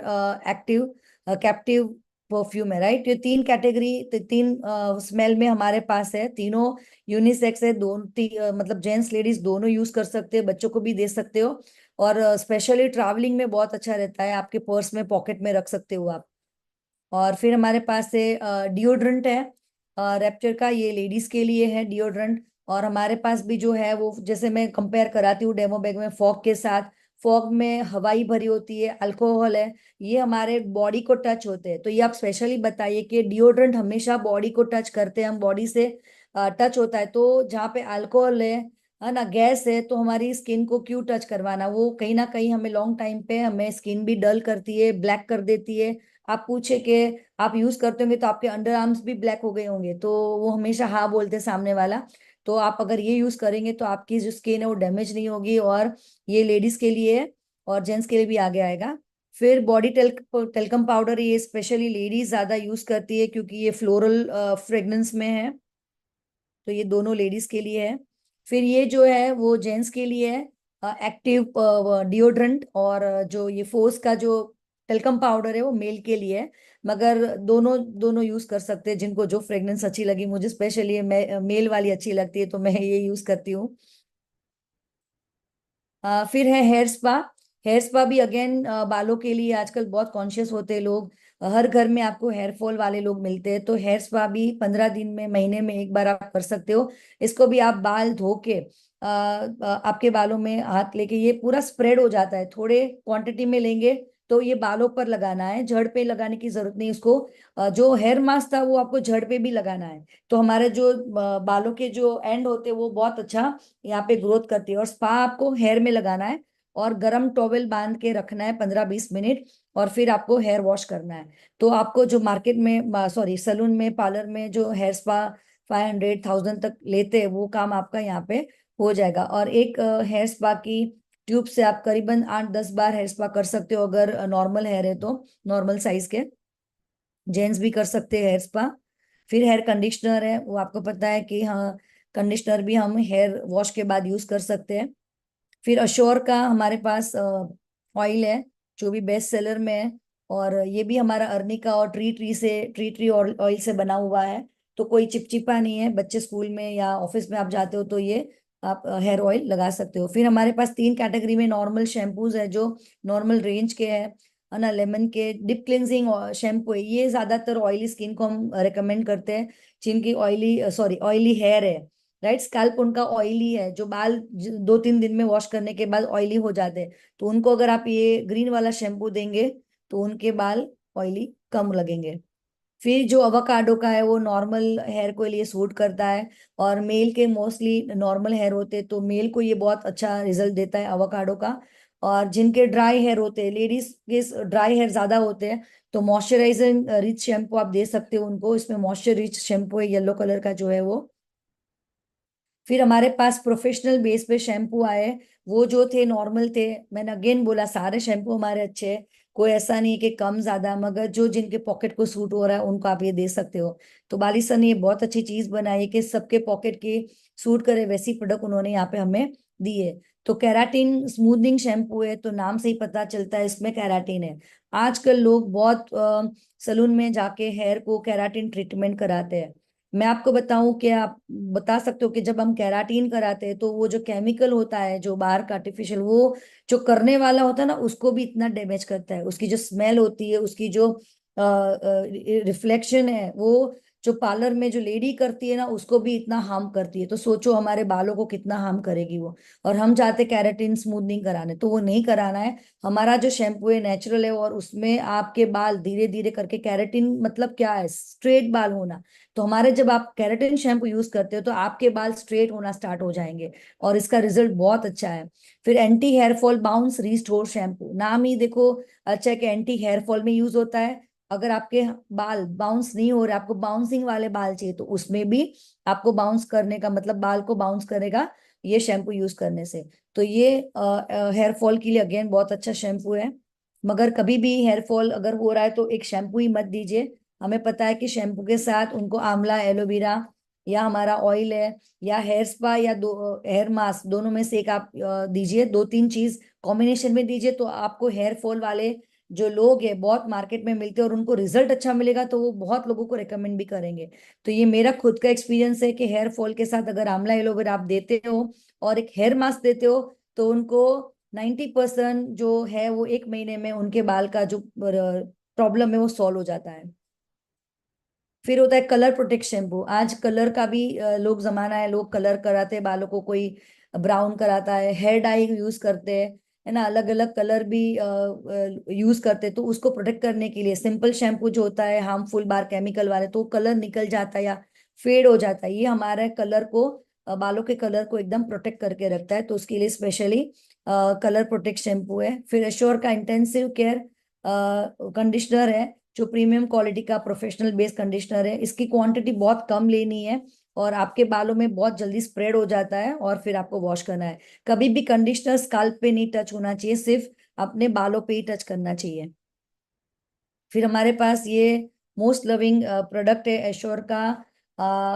एक्टिव कैप्टिव परफ्यूम है, राइट। ये 3 कैटेगरी, 3 स्मेल में हमारे पास है। तीनों यूनिसेक्स है, दोनों मतलब जेंट्स लेडीज दोनों यूज कर सकते हैं, बच्चों को भी दे सकते हो। और स्पेशली ट्रैवलिंग में बहुत अच्छा रहता है, आपके पर्स में पॉकेट में रख सकते हो आप। और फिर हमारे पास है डिओड्रेंट है, रैप्चर का, ये लेडीज के लिए है डिओड्रेंट। और हमारे पास भी जो है वो, जैसे मैं कंपेयर कराती हूँ डेमो बैग में फॉग के साथ, फॉग में हवाई भरी होती है, अल्कोहल है, ये हमारे बॉडी को टच होते हैं। तो ये आप स्पेशली बताइए कि डिओड्रेंट हमेशा बॉडी को टच करते हैं, हम बॉडी से टच होता है, तो जहाँ पे अल्कोहल है ना, गैस है, तो हमारी स्किन को क्यों टच करवाना, वो कहीं ना कहीं हमें लॉन्ग टाइम पे हमें स्किन भी डल करती है, ब्लैक कर देती है। आप पूछे कि आप यूज करते होंगे तो आपके अंडर आर्म्स भी ब्लैक हो गए होंगे, तो वो हमेशा हाँ बोलते हैं सामने वाला। तो आप अगर ये यूज करेंगे तो आपकी जो स्किन है वो डैमेज नहीं होगी। और ये लेडीज के लिए है, और जेंट्स के लिए भी आगे आएगा। फिर बॉडी टेल्कम पाउडर, ये स्पेशली लेडीज ज्यादा यूज करती है क्योंकि ये फ्लोरल फ्रेग्रेंस में है, तो ये दोनों लेडीज के लिए है। फिर ये जो है वो जेंट्स के लिए है, एक्टिव डिओड्रेंट। और जो ये फोर्स का जो टेल्कम पाउडर है वो मेल के लिए है। मगर दोनों दोनों यूज कर सकते हैं, जिनको जो फ्रेग्रेंस अच्छी लगी, मुझे स्पेशली मेल वाली अच्छी लगती है तो मैं ये यूज करती हूँ। फिर है हेयर स्पा। हेयर स्पा भी अगेन बालों के लिए आजकल बहुत कॉन्शियस होते हैं लोग। हर घर में आपको हेयर फॉल वाले लोग मिलते हैं, तो हेयर स्पा भी 15 दिन में, महीने में एक बार आप कर सकते हो। इसको भी आप बाल धो के आपके बालों में हाथ लेके ये पूरा स्प्रेड हो जाता है, थोड़े क्वांटिटी में लेंगे तो ये बालों पर लगाना है, जड़ पे लगाने की जरूरत नहीं उसको। जो हेयर मास्क था वो आपको जड़ पे भी लगाना है, तो हमारे जो बालों के जो एंड होते हैं वो बहुत अच्छा यहाँ पे ग्रोथ करती है। और स्पा आपको हेयर में लगाना है, और गर्म टॉवेल बांध के रखना है 15-20 मिनट, और फिर आपको हेयर वॉश करना है। तो आपको जो मार्केट में, सॉरी सैलून में, पार्लर में जो हेयर स्पा 500-1000 तक लेते हैं, वो काम आपका यहाँ पे हो जाएगा। और एक हेयर स्पा की ट्यूब से आप करीबन 8-10 बार हेयर स्पा कर सकते हो, अगर नॉर्मल हेयर है तो, नॉर्मल साइज के। जेंट्स भी कर सकते हैं हेयर स्पा। फिर हेयर कंडीशनर है, वो आपको पता है कि हाँ, कंडीशनर भी हम हेयर वॉश के बाद यूज कर सकते हैं। फिर अश्योर का हमारे पास ऑयल है, जो भी बेस्ट सेलर में है। और ये भी हमारा अर्निका और ट्री ऑयल से बना हुआ है, तो कोई चिपचिपा नहीं है। बच्चे स्कूल में या ऑफिस में आप जाते हो तो ये आप हेयर ऑयल लगा सकते हो। फिर हमारे पास 3 कैटेगरी में नॉर्मल शैम्पूज है, जो नॉर्मल रेंज के है ना, लेमन के डिप क्लिनजिंग शैम्पू है, ये ज्यादातर ऑयली स्किन को हम रिकमेंड करते हैं, जिनकी ऑयली हेयर है, राइट। स्कैल्प उनका ऑयली है, जो बाल 2-3 दिन में वॉश करने के बाद ऑयली हो जाते हैं, तो उनको अगर आप ये ग्रीन वाला शैम्पू देंगे तो उनके बाल ऑयली कम लगेंगे। फिर जो अवाकाडो का है वो नॉर्मल हेयर को लिए सूट करता है, और मेल के मोस्टली नॉर्मल हेयर होते हैं, तो मेल को ये बहुत अच्छा रिजल्ट देता है अवाकाडो का। और जिनके ड्राई हेयर होते हैं, लेडीज के ड्राई हेयर ज्यादा होते हैं, तो मॉइस्चराइजिंग रिच शैम्पू आप दे सकते हो उनको, इसमें मॉइस्चर रिच शैम्पू है, येलो कलर का जो है वो। फिर हमारे पास प्रोफेशनल बेस पे शैम्पू आए, वो जो थे नॉर्मल थे। मैंने अगेन बोला सारे शैम्पू हमारे अच्छे हैं, कोई ऐसा नहीं कि कम ज्यादा, मगर जो जिनके पॉकेट को सूट हो रहा है उनको आप ये दे सकते हो। तो बालिसन ने ये बहुत अच्छी चीज बनाई है कि सबके पॉकेट की सूट करे वैसी प्रोडक्ट उन्होंने यहाँ पे हमें दी है। तो कैराटीन स्मूथनिंग शैम्पू है, तो नाम से ही पता चलता है इसमें कैराटीन है। आजकल लोग बहुत सलून में जाके हेयर को कैराटीन ट्रीटमेंट कराते हैं। मैं आपको बताऊं कि आप बता सकते हो कि जब हम केराटिन कराते हैं तो वो जो केमिकल होता है जो बाहर का आर्टिफिशियल, वो जो करने वाला होता है ना उसको भी इतना डैमेज करता है। उसकी जो स्मेल होती है, उसकी जो रिफ्लेक्शन है, वो जो पार्लर में जो लेडी करती है ना उसको भी इतना हार्म करती है, तो सोचो हमारे बालों को कितना हार्म करेगी वो। और हम चाहते केराटिन स्मूथनिंग कराने, तो वो नहीं कराना है। हमारा जो शैम्पू है नेचुरल है, और उसमें आपके बाल धीरे धीरे करके, केराटिन मतलब क्या है, स्ट्रेट बाल होना। तो हमारे जब आप केराटिन शैम्पू यूज करते हो तो आपके बाल स्ट्रेट होना स्टार्ट हो जाएंगे, और इसका रिजल्ट बहुत अच्छा है। फिर anti hair fall bounce restore shampoo, नाम ही देखो अच्छा है कि एंटी हेयर फॉल में यूज होता है। अगर आपके बाल बाउंस नहीं हो रहे, आपको बाउंसिंग वाले बाल चाहिए, तो उसमें भी आपको बाउंस करने का मतलब बाल को बाउंस करेगा ये शैम्पू यूज करने से। तो ये हेयर फॉल के लिए अगेन बहुत अच्छा शैम्पू है। मगर कभी भी हेयर फॉल अगर हो रहा है तो एक शैम्पू ही मत दीजिए। हमें पता है कि शैम्पू के साथ उनको आंवला, एलोवेरा या हमारा ऑयल है या हेयर स्पा या दो हेयर मास्क, दोनों में से एक आप दीजिए। 2-3 चीज कॉम्बिनेशन में दीजिए, तो आपको हेयर फॉल वाले जो लोग हैं बहुत मार्केट में मिलते हैं और उनको रिजल्ट अच्छा मिलेगा, तो वो बहुत लोगों को रेकमेंड भी करेंगे। तो ये मेरा खुद का एक्सपीरियंस है कि हेयर फॉल के साथ अगर आंवला एलोवेरा आप देते हो और एक हेयर मास्क देते हो, तो उनको 90% जो है वो 1 महीने में उनके बाल का जो प्रॉब्लम है वो सॉल्व हो जाता है। फिर होता है कलर प्रोटेक्ट शैम्पू। आज कलर का भी लोग जमाना है, लोग कलर कराते हैं बालों को, कोई ब्राउन कराता है, हेयर डाई यूज करते हैं, है ना, अलग अलग कलर भी यूज करते हैं। तो उसको प्रोटेक्ट करने के लिए सिंपल शैम्पू जो होता है हार्मफुल बार केमिकल वाले, तो कलर निकल जाता है या फेड हो जाता है, ये हमारे कलर को बालों के कलर को एकदम प्रोटेक्ट करके रखता है। तो उसके लिए स्पेशली कलर प्रोटेक्ट शैम्पू है। फिर एश्योर का इंटेंसिव केयर कंडीशनर है, जो प्रीमियम क्वालिटी का प्रोफेशनल बेस कंडीशनर है। इसकी क्वांटिटी बहुत कम लेनी है और आपके बालों में बहुत जल्दी स्प्रेड हो जाता है, और फिर आपको वॉश करना है। कभी भी कंडीशनर स्काल्प पे नहीं टच होना चाहिए, सिर्फ अपने बालों पे ही टच करना चाहिए। फिर हमारे पास ये मोस्ट लविंग प्रोडक्ट है एश्योर का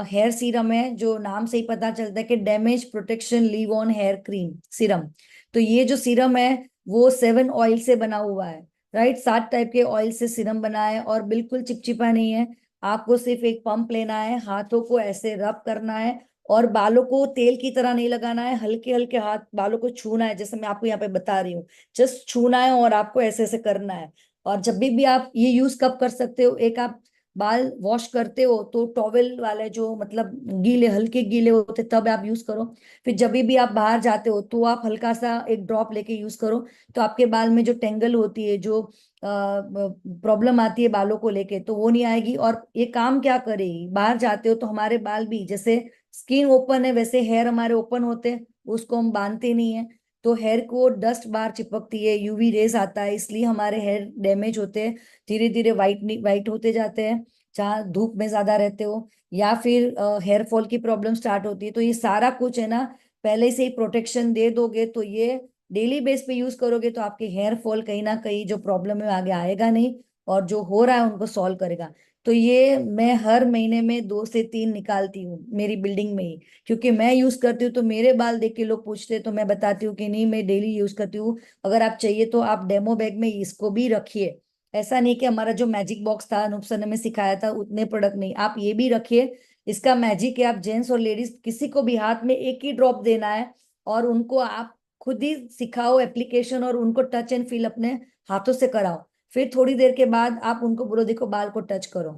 हेयर सीरम है, जो नाम से ही पता चलता है कि damage protection leave on hair cream serum. तो ये जो सीरम है वो 7 ऑयल से बना हुआ है, राइट, 7 टाइप के ऑयल से सीरम बना है, और बिल्कुल चिपचिपा नहीं है। आपको सिर्फ एक पंप लेना है, हाथों को ऐसे रब करना है, और बालों को तेल की तरह नहीं लगाना है, हल्के हल्के हाथ बालों को छूना है, जैसे मैं आपको यहाँ पे बता रही हूँ। जस्ट छूना है और आपको ऐसे ऐसे करना है। और जब भी आप ये यूज कब कर सकते हो, एक आप बाल वॉश करते हो तो टॉवेल वाले जो मतलब गीले, हल्के गीले होते, तब आप यूज करो। फिर जब भी आप बाहर जाते हो तो आप हल्का सा एक ड्रॉप लेके यूज करो, तो आपके बाल में जो टेंगल होती है, जो प्रॉब्लम आती है बालों को लेके, तो वो नहीं आएगी। और ये काम क्या करेगी, बाहर जाते हो तो हमारे बाल भी जैसे स्किन ओपन है वैसे हेयर हमारे ओपन होते हैं, उसको हम बांधते नहीं है, तो हेयर को डस्ट बार चिपकती है, यूवी रेज आता है, इसलिए हमारे हेयर डैमेज होते हैं, धीरे धीरे वाइट वाइट होते जाते हैं जहाँ धूप में ज्यादा रहते हो, या फिर हेयर फॉल की प्रॉब्लम स्टार्ट होती है। तो ये सारा कुछ है ना, पहले से ही प्रोटेक्शन दे दोगे तो ये डेली बेस पे यूज करोगे, तो आपके हेयर फॉल कहीं ना कहीं जो प्रॉब्लम है आगे आएगा नहीं, और जो हो रहा है उनको सॉल्व करेगा। तो ये मैं हर महीने में 2 से 3 निकालती हूँ मेरी बिल्डिंग में ही, क्योंकि मैं यूज करती हूँ तो मेरे बाल देख के लोग पूछते हैं, तो मैं बताती हूँ कि नहीं मैं डेली यूज करती हूँ। अगर आप चाहिए तो आप डेमो बैग में इसको भी रखिए। ऐसा नहीं कि हमारा जो मैजिक बॉक्स था अनूप सर ने हमें सिखाया था उतने प्रोडक्ट नहीं, आप ये भी रखिए। इसका मैजिक है, आप जेंट्स और लेडीज किसी को भी हाथ में एक ही ड्रॉप देना है, और उनको आप खुद ही सिखाओ एप्लीकेशन, और उनको टच एंड फील अपने हाथों से कराओ। फिर थोड़ी देर के बाद आप उनको बोलो देखो बाल को टच करो,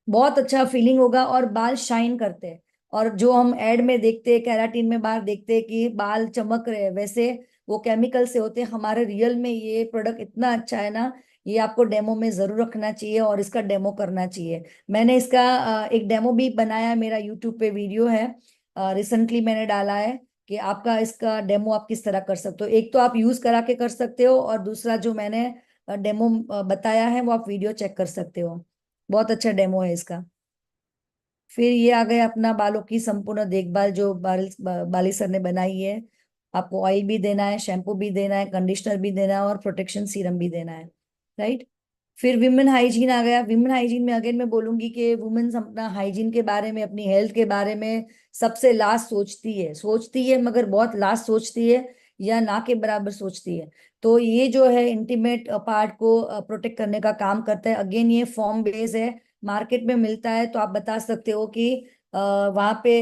बहुत अच्छा फीलिंग होगा, और बाल शाइन करते हैं। और जो हम एड में देखते हैं, कैराटीन में बाहर देखते हैं कि बाल चमक रहे हैं, वैसे वो केमिकल से होते हैं। हमारे रियल में ये प्रोडक्ट इतना अच्छा है ना, ये आपको डेमो में जरूर रखना चाहिए और इसका डेमो करना चाहिए। मैंने इसका एक डेमो भी बनाया है, मेरा यूट्यूब पे वीडियो है, रिसेंटली मैंने डाला है कि आपका इसका डेमो आप किस तरह कर सकते हो। एक तो आप यूज करा के कर सकते हो, और दूसरा जो मैंने डेमो बताया है वो आप वीडियो चेक कर सकते हो। बहुत अच्छा डेमो है इसका। फिर ये आ गया अपना बालों की संपूर्ण देखभाल, जो बाली सर ने बनाई है। आपको ऑयल भी देना है, शैम्पू भी देना है, कंडीशनर भी देना है, और प्रोटेक्शन सीरम भी देना है, राइट। फिर विमेन हाइजीन आ गया। विमेन हाइजीन में अगेन मैं बोलूंगी कि वुमेन्स अपना हाइजीन के बारे में, अपनी हेल्थ के बारे में सबसे लास्ट सोचती है मगर बहुत लास्ट सोचती है, या ना के बराबर सोचती है। तो ये जो है इंटीमेट पार्ट को प्रोटेक्ट करने का काम करता है। अगेन ये फॉर्म बेस है, मार्केट में मिलता है, तो आप बता सकते हो कि वहां पे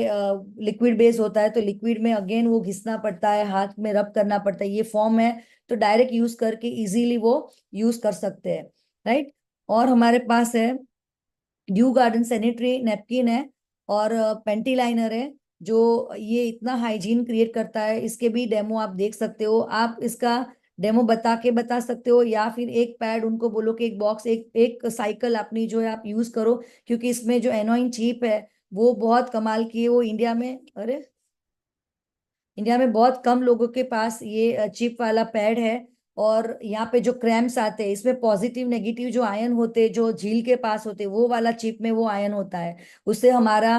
लिक्विड बेस होता है, तो लिक्विड में अगेन वो घिसना पड़ता है, हाथ में रब करना पड़ता है। ये फॉर्म है तो डायरेक्ट यूज करके इजीली वो यूज कर सकते हैं, राइट। और हमारे पास है ड्यू गार्डन सैनिटरी नैपकिन है और पेंटी लाइनर है, जो ये इतना हाइजीन क्रिएट करता है। इसके भी डेमो आप देख सकते हो। आप इसका डेमो बता सकते हो, या फिर एक पैड उनको बोलो कि एक बॉक्स, एक एक साइकिल अपनी जो है आप यूज करो, क्योंकि इसमें जो एनोइन चीप है वो बहुत कमाल की है। वो इंडिया में बहुत कम लोगों के पास ये चिप वाला पैड है। और यहाँ पे जो क्रैम्प्स आते हैं, इसमें पॉजिटिव नेगेटिव जो आयन होते हैं, जो झील के पास होते हैं, वो वाला चिप में वो आयन होता है। उससे हमारा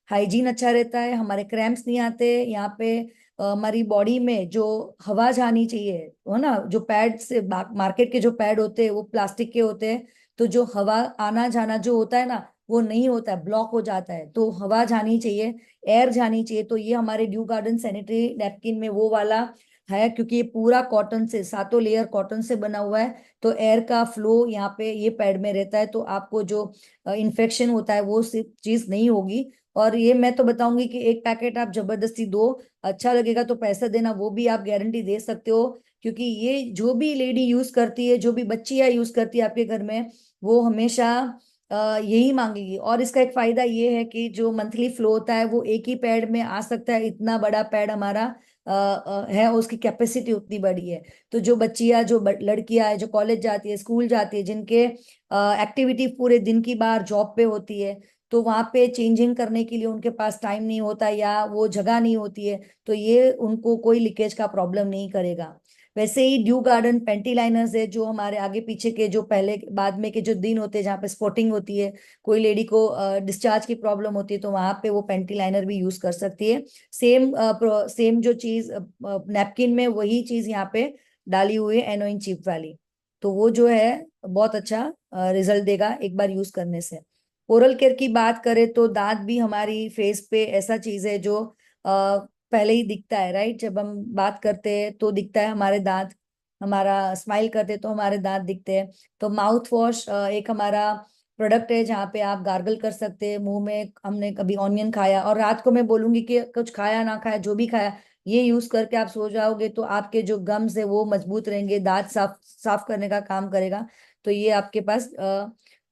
हाइजीन अच्छा रहता है, हमारे क्रैम्प्स नहीं आते यहाँ पे। हमारी बॉडी में जो हवा जानी चाहिए, हो ना, जो पैड से मार्केट के जो पैड होते हैं वो प्लास्टिक के होते हैं, तो जो हवा आना जाना जो होता है ना, वो नहीं होता है, ब्लॉक हो जाता है। तो हवा जानी चाहिए, एयर जानी चाहिए। तो ये हमारे ड्यू गार्डन सैनिटरी नैपकिन में वो वाला है, क्योंकि ये पूरा कॉटन से, सातों लेयर कॉटन से बना हुआ है, तो एयर का फ्लो यहाँ पे ये पैड में रहता है, तो आपको जो इन्फेक्शन होता है वो सिर्फ चीज नहीं होगी। और ये मैं तो बताऊंगी कि एक पैकेट आप जबरदस्ती दो, अच्छा लगेगा तो पैसा देना, वो भी आप गारंटी दे सकते हो। क्योंकि ये जो भी लेडी यूज करती है, जो भी बच्चियां यूज करती है आपके घर में, वो हमेशा यही मांगेगी। और इसका एक फायदा ये है कि जो मंथली फ्लो होता है वो एक ही पैड में आ सकता है। इतना बड़ा पैड हमारा है, उसकी कैपेसिटी उतनी बड़ी है। तो जो बच्चियां, जो लड़कियां है, जो कॉलेज जाती है, स्कूल जाती है, जिनके एक्टिविटी पूरे दिन की बाहर जॉब पे होती है, तो वहां पे चेंजिंग करने के लिए उनके पास टाइम नहीं होता या वो जगह नहीं होती है, तो ये उनको कोई लीकेज का प्रॉब्लम नहीं करेगा। वैसे ही ड्यू गार्डन पेंटी लाइनर्स है, जो हमारे आगे पीछे के, जो पहले बाद में के जो दिन होते हैं जहाँ पे स्पॉटिंग होती है, कोई लेडी को डिस्चार्ज की प्रॉब्लम होती है, तो वहां पे वो पेंटी लाइनर भी यूज कर सकती है। सेम सेम जो चीज नैपकिन में, वही चीज यहाँ पे डाली हुई है, एनोइन चिप वाली। तो वो जो है बहुत अच्छा रिजल्ट देगा एक बार यूज करने से। ओरल केयर की बात करें तो दांत भी हमारी फेस पे ऐसा चीज है जो पहले ही दिखता है, राइट। जब हम बात करते हैं तो दिखता है हमारे दांत, हमारा स्माइल करते हैं तो हमारे दांत दिखते हैं। तो माउथ वॉश एक हमारा प्रोडक्ट है, जहाँ पे आप गार्गल कर सकते हैं। मुंह में हमने कभी ऑनियन खाया, और रात को मैं बोलूंगी कि कुछ खाया ना खाया, जो भी खाया, ये यूज करके आप सो जाओगे तो आपके जो गम्स है वो मजबूत रहेंगे, दांत साफ साफ करने का काम करेगा। तो ये आपके पास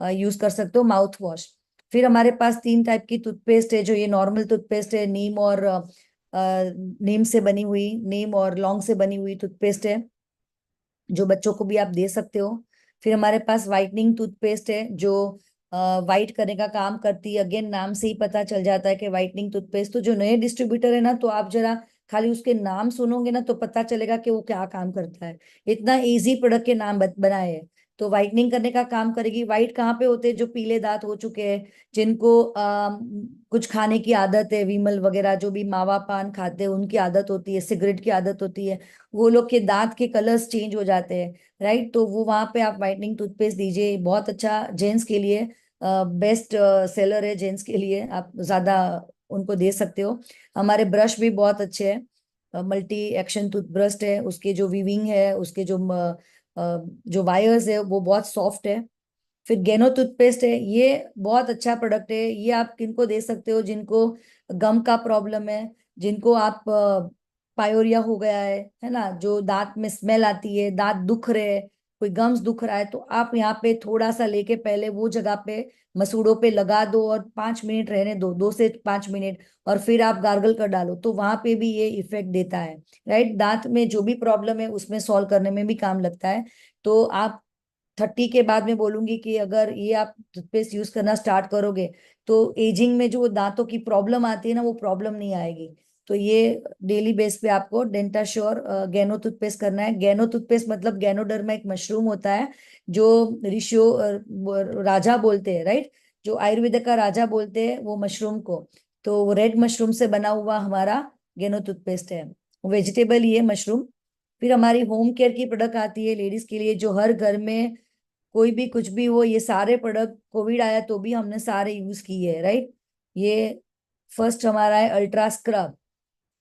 यूज कर सकते हो माउथ वॉश। फिर हमारे पास 3 टाइप की टूथपेस्ट है। जो ये नॉर्मल टूथपेस्ट है, नीम से बनी हुई, नीम और लौंग से बनी हुई टूथपेस्ट है, जो बच्चों को भी आप दे सकते हो। फिर हमारे पास वाइटनिंग टूथपेस्ट है, जो वाइट करने का काम करती है। अगेन नाम से ही पता चल जाता है कि वाइटनिंग टूथपेस्ट। तो जो नए डिस्ट्रीब्यूटर है ना, तो आप जरा खाली उसके नाम सुनोगे ना तो पता चलेगा कि वो क्या काम करता है। इतना इजी प्रोडक्ट के नाम बनाए हैं। तो वाइटनिंग करने का काम करेगी। वाइट कहाँ पे होते हैं? जो पीले दांत हो चुके हैं, जिनको कुछ खाने की आदत है, विमल वगैरह जो भी मावा पान खाते हैं उनकी आदत होती है, सिगरेट की आदत होती है, वो लोग के दांत के कलर्स चेंज हो जाते हैं, राइट। तो वो वहां पे आप व्हाइटनिंग टूथपेस्ट दीजिए, बहुत अच्छा जेंट्स के लिए बेस्ट सेलर है। जेंट्स के लिए आप ज्यादा उनको दे सकते हो। हमारे ब्रश भी बहुत अच्छे हैं, मल्टी एक्शन टूथब्रश है, उसके जो वीविंग है, उसके जो वायर्स है वो बहुत सॉफ्ट है। फिर गेनो टूथपेस्ट है, ये बहुत अच्छा प्रोडक्ट है। ये आप किनको दे सकते हो? जिनको गम का प्रॉब्लम है, जिनको आप पायोरिया हो गया है ना, जो दांत में स्मेल आती है, दांत दुख रहे, कोई गम्स दुख रहा है, तो आप यहाँ पे थोड़ा सा लेके पहले वो जगह पे मसूड़ों पे लगा दो और 5 मिनट रहने दो, 2 से 5 मिनट, और फिर आप गार्गल कर डालो, तो वहां पे भी ये इफेक्ट देता है, राइट। दांत में जो भी प्रॉब्लम है उसमें सॉल्व करने में भी काम लगता है। तो आप 30 के बाद में बोलूंगी कि अगर ये आप टूथपेस्ट यूज करना स्टार्ट करोगे, तो एजिंग में जो दांतों की प्रॉब्लम आती है ना, वो प्रॉब्लम नहीं आएगी। तो ये डेली बेस पे आपको डेंटा श्योर गैनो टूथपेस्ट करना है। गैनो टूथपेस्ट मतलब गैनोडर्मा एक मशरूम होता है, जो ऋषियों राजा बोलते हैं, राइट। जो आयुर्वेद का राजा बोलते हैं वो मशरूम को। तो वो रेड मशरूम से बना हुआ हमारा गैनो टूथपेस्ट है, वेजिटेबल ये मशरूम। फिर हमारी होम केयर की प्रोडक्ट आती है लेडीज के लिए, जो हर घर में कोई भी कुछ भी हो, ये सारे प्रोडक्ट कोविड आया तो भी हमने सारे यूज किए हैं, राइट। ये फर्स्ट हमारा है ultra scrub.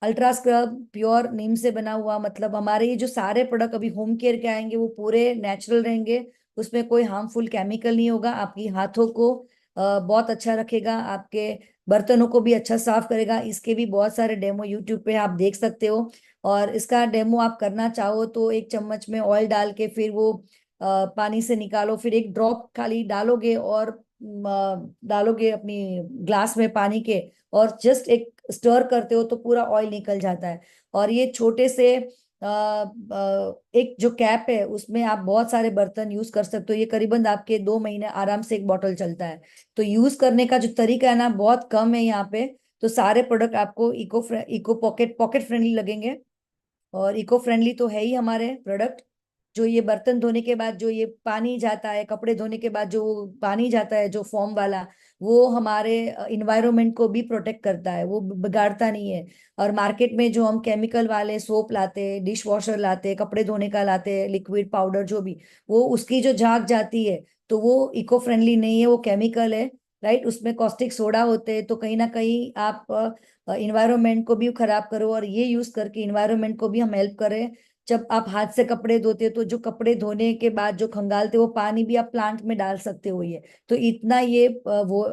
Ultra scrub pure neem से बना हुआ, मतलब हमारे ये जो सारे प्रोडक्ट अभी होम केयर के आएंगे वो पूरे नेचुरल रहेंगे, उसमें कोई हार्मफुल केमिकल नहीं होगा। आपकी हाथों को बहुत अच्छा रखेगा, आपके बर्तनों को भी अच्छा साफ करेगा। इसके भी बहुत सारे डेमो यूट्यूब पे आप देख सकते हो। और इसका डेमो आप करना चाहो तो 1 चम्मच में ऑयल डाल के फिर वो पानी से निकालो, फिर एक ड्रॉप खाली डालोगे और डालोगे अपनी ग्लास में पानी के, और जस्ट एक स्टर करते हो तो पूरा ऑयल निकल जाता है। और ये छोटे से एक जो कैप है उसमें आप बहुत सारे बर्तन यूज कर सकते हो। ये करीबन आपके 2 महीने आराम से एक बॉटल चलता है। तो यूज करने का जो तरीका है ना बहुत कम है यहाँ पे। तो सारे प्रोडक्ट आपको इको पॉकेट पॉकेट फ्रेंडली लगेंगे। और इको फ्रेंडली तो है ही हमारे प्रोडक्ट। जो ये बर्तन धोने के बाद जो ये पानी जाता है, कपड़े धोने के बाद जो पानी जाता है जो फोम वाला, वो हमारे इन्वायरमेंट को भी प्रोटेक्ट करता है, वो बिगाड़ता नहीं है। और मार्केट में जो हम केमिकल वाले सोप लाते हैं, डिश वॉशर लाते हैं, कपड़े धोने का लाते हैं, लिक्विड पाउडर जो भी, वो उसकी जो झाग जाती है तो वो इको फ्रेंडली नहीं है, वो केमिकल है। राइट, उसमें कॉस्टिक सोडा होते हैं। तो कहीं ना कहीं आप इन्वायरमेंट को भी खराब करो, और ये यूज करके इन्वायरमेंट को भी हम हेल्प करें। जब आप हाथ से कपड़े धोते हो तो जो कपड़े धोने के बाद जो खंगालते हो वो पानी भी आप प्लांट में डाल सकते हो। ये तो इतना ये वो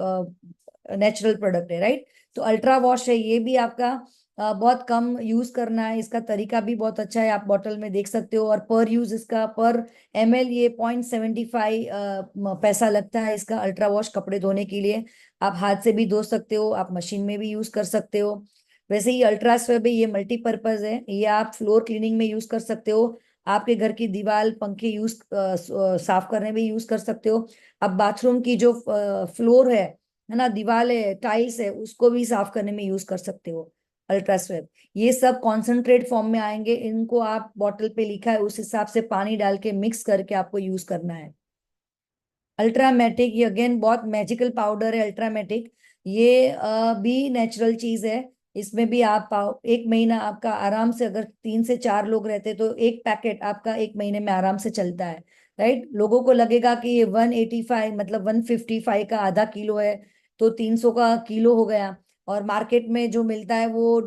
नेचुरल प्रोडक्ट है। राइट, तो अल्ट्रा वॉश है, ये भी आपका बहुत कम यूज करना है। इसका तरीका भी बहुत अच्छा है, आप बॉटल में देख सकते हो। और पर यूज इसका पर ml ये 0.75 पैसा लगता है इसका अल्ट्रा वॉश कपड़े धोने के लिए। आप हाथ से भी धो सकते हो, आप मशीन में भी यूज कर सकते हो। वैसे ही अल्ट्रा स्वेब है, ये मल्टीपर्पज है, ये आप फ्लोर क्लीनिंग में यूज कर सकते हो। आपके घर की दीवार पंखे यूज साफ करने में यूज कर सकते हो। अब बाथरूम की जो फ्लोर है ना, दीवार है, टाइल्स है, उसको भी साफ करने में यूज कर सकते हो अल्ट्रा स्वेब। ये सब कॉन्सेंट्रेट फॉर्म में आएंगे, इनको आप बॉटल पे लिखा है उस हिसाब से पानी डाल के मिक्स करके आपको यूज करना है। अल्ट्रामेटिक ये अगेन बहुत मैजिकल पाउडर है अल्ट्रामेटिक। ये भी नेचुरल चीज है। इसमें भी आप एक महीना आपका आराम से, अगर 3 से 4 लोग रहते तो एक पैकेट आपका एक महीने में आराम से चलता है। राइट, लोगों को लगेगा कि ये 185 मतलब 155 का आधा किलो है, तो 300 का किलो हो गया। और मार्केट में जो मिलता है वो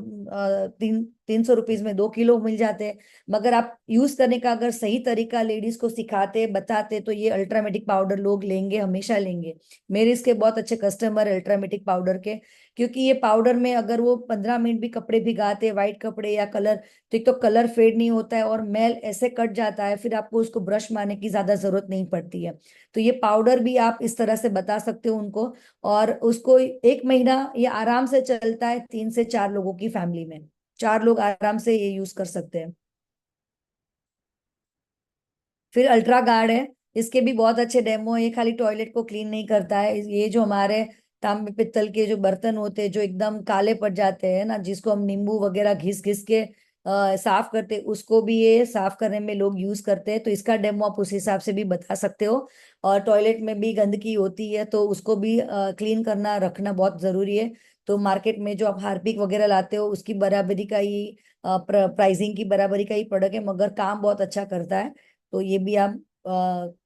300 रुपीज में 2 किलो मिल जाते हैं। मगर आप यूज करने का अगर सही तरीका लेडीज को सिखाते बताते तो ये अल्ट्रामेटिक पाउडर लोग लेंगे, हमेशा लेंगे। मेरे इसके बहुत अच्छे कस्टमर है अल्ट्रामेटिक पाउडर के। क्योंकि ये पाउडर में अगर वो 15 मिनट भी कपड़े भिगाते, व्हाइट कपड़े या कलर, तो एक तो कलर फेड नहीं होता है और मैल ऐसे कट जाता है, फिर आपको उसको ब्रश मारने की ज्यादा जरूरत नहीं पड़ती है। तो ये पाउडर भी आप इस तरह से बता सकते हो उनको। और उसको एक महीना ये आराम से चलता है 3 से 4 लोगों की फैमिली में। 4 लोग आराम से ये यूज कर सकते हैं। फिर अल्ट्रा गार्ड है, इसके भी बहुत अच्छे डेमो है। ये खाली टॉयलेट को क्लीन नहीं करता है, ये जो हमारे तांबे पित्तल के जो बर्तन होते हैं जो एकदम काले पड़ जाते हैं ना, जिसको हम नींबू वगैरह घिस घिस के साफ करते हैं, उसको भी ये साफ करने में लोग यूज करते हैं। तो इसका डेमो आप उस हिसाब से भी बता सकते हो। और टॉयलेट में भी गंदगी होती है तो उसको भी क्लीन करना रखना बहुत जरूरी है। तो मार्केट में जो आप हार्पिक वगैरह लाते हो उसकी बराबरी का ही प्राइसिंग की बराबरी का ही प्रोडक्ट है, मगर काम बहुत अच्छा करता है। तो ये भी आप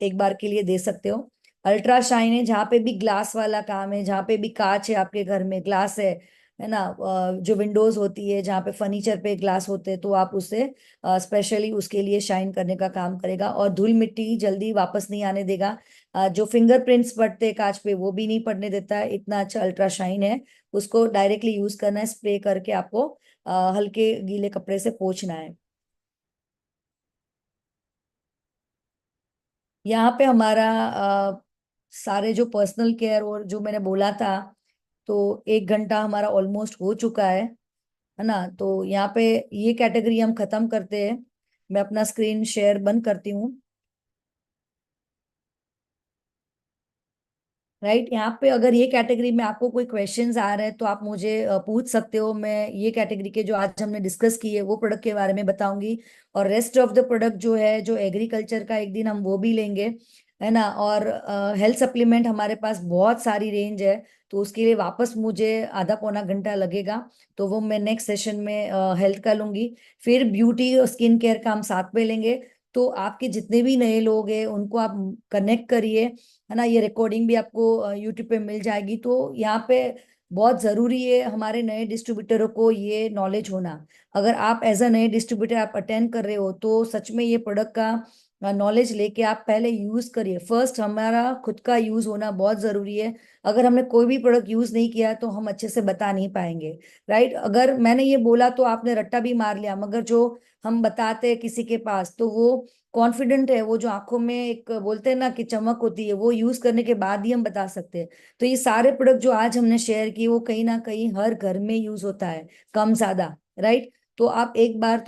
एक बार के लिए दे सकते हो। अल्ट्रा शाइन है, जहाँ पे भी ग्लास वाला काम है, जहाँ पे भी कांच है, आपके घर में ग्लास है ना, जो विंडोज होती है जहाँ पे फर्नीचर पे ग्लास होते हैं, तो आप उसे स्पेशली उसके लिए शाइन करने का काम करेगा। और धूल मिट्टी जल्दी वापस नहीं आने देगा। जो फिंगरप्रिंट्स पड़ते हैं कांच पे वो भी नहीं पड़ने देता है, इतना अच्छा अल्ट्रा शाइन है। उसको डायरेक्टली यूज करना है, स्प्रे करके आपको हल्के गीले कपड़े से पोंछना है। यहाँ पे हमारा सारे जो पर्सनल केयर और जो मैंने बोला था, तो 1 घंटा हमारा ऑलमोस्ट हो चुका है ना। तो यहाँ पे ये कैटेगरी हम खत्म करते हैं। मैं अपना स्क्रीन शेयर बंद करती हूँ। राइट, यहाँ पे अगर ये कैटेगरी में आपको कोई क्वेश्चंस आ रहे हैं तो आप मुझे पूछ सकते हो। मैं ये कैटेगरी के जो आज हमने डिस्कस किए वो प्रोडक्ट के बारे में बताऊंगी। और रेस्ट ऑफ द प्रोडक्ट जो है जो एग्रीकल्चर का, एक दिन हम वो भी लेंगे, है ना। और हेल्थ सप्लीमेंट हमारे पास बहुत सारी रेंज है, तो उसके लिए वापस मुझे आधा पौना घंटा लगेगा। तो वो मैं नेक्स्ट सेशन में हेल्थ का लूंगी। फिर ब्यूटी और स्किन केयर का हम साथ में लेंगे। तो आपके जितने भी नए लोग हैं उनको आप कनेक्ट करिए, है ना। ये रिकॉर्डिंग भी आपको यूट्यूब पे मिल जाएगी। तो यहाँ पे बहुत जरूरी है हमारे नए डिस्ट्रीब्यूटरों को ये नॉलेज होना। अगर आप एज अ नए डिस्ट्रीब्यूटर आप अटेंड कर रहे हो तो सच में ये प्रोडक्ट का नॉलेज लेके आप पहले यूज करिए। फर्स्ट हमारा खुद का यूज होना बहुत जरूरी है। अगर हमने कोई भी प्रोडक्ट यूज नहीं किया तो हम अच्छे से बता नहीं पाएंगे। राइट, अगर मैंने ये बोला तो आपने रट्टा भी मार लिया, मगर जो हम बताते हैं किसी के पास तो वो कॉन्फिडेंट है, वो जो आंखों में एक बोलते हैं ना कि चमक होती है, वो यूज करने के बाद ही हम बता सकते हैं। तो ये सारे प्रोडक्ट जो आज हमने शेयर किए वो कहीं ना कहीं हर घर में यूज होता है, कम ज्यादा, राइट। तो आप एक बार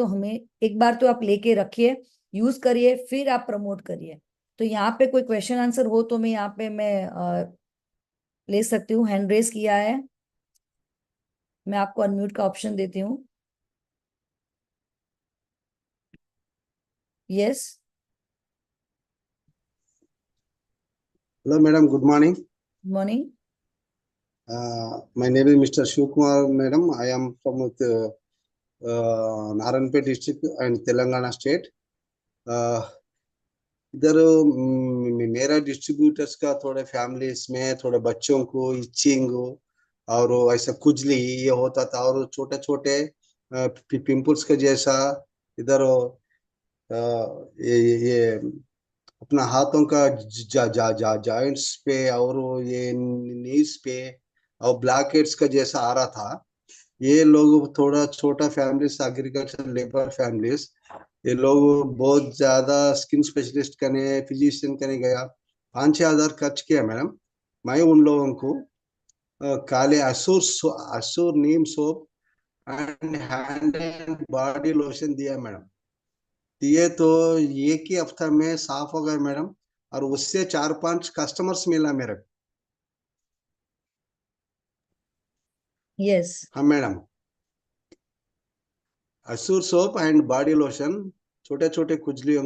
तो आप लेके रखिए, यूज करिए, फिर आप प्रमोट करिए। तो यहाँ पे कोई क्वेश्चन आंसर हो तो मैं यहाँ पे ले सकती हूँ, हैंड रेस किया है, मैं आपको अनम्यूट का ऑप्शन देती हूँ। Yes. Hello, madam. Good morning. Morning. My name is Mr. Shivkumar, madam. I am from Naranpet district and Telangana state. Uh, इधर मेरा डिस्ट्रीब्यूटर्स का थोड़े फैमिलीज में थोड़े बच्चों को इचिंग और ऐसा खुजली ये होता था, और छोटे छोटे पिंपल्स के जैसा इधर ये अपना हाथों का जॉइंट्स पे और ये नीज पे और ब्लैक हेड्स का जैसा आ रहा था। ये लोग थोड़ा छोटा फैमिलीज, एग्रीकल्चर लेबर फैमिलीज, ये लोग बहुत ज्यादा स्किन स्पेशलिस्ट करने, फिजिशियन करने गया, 5-6 हजार खर्च किया मैडम। मैं उन लोगों को काले असुर neem soap and hand and body lotion दिया मैडम। दिए तो एक ही हफ्ता में साफ हो गए मैडम, और उससे 4-5 कस्टमर्स मिला मेरे को। यस। हाँ मैडम, असुर सोप एंड बॉडी लोशन छोटे छोटे खुजलियों को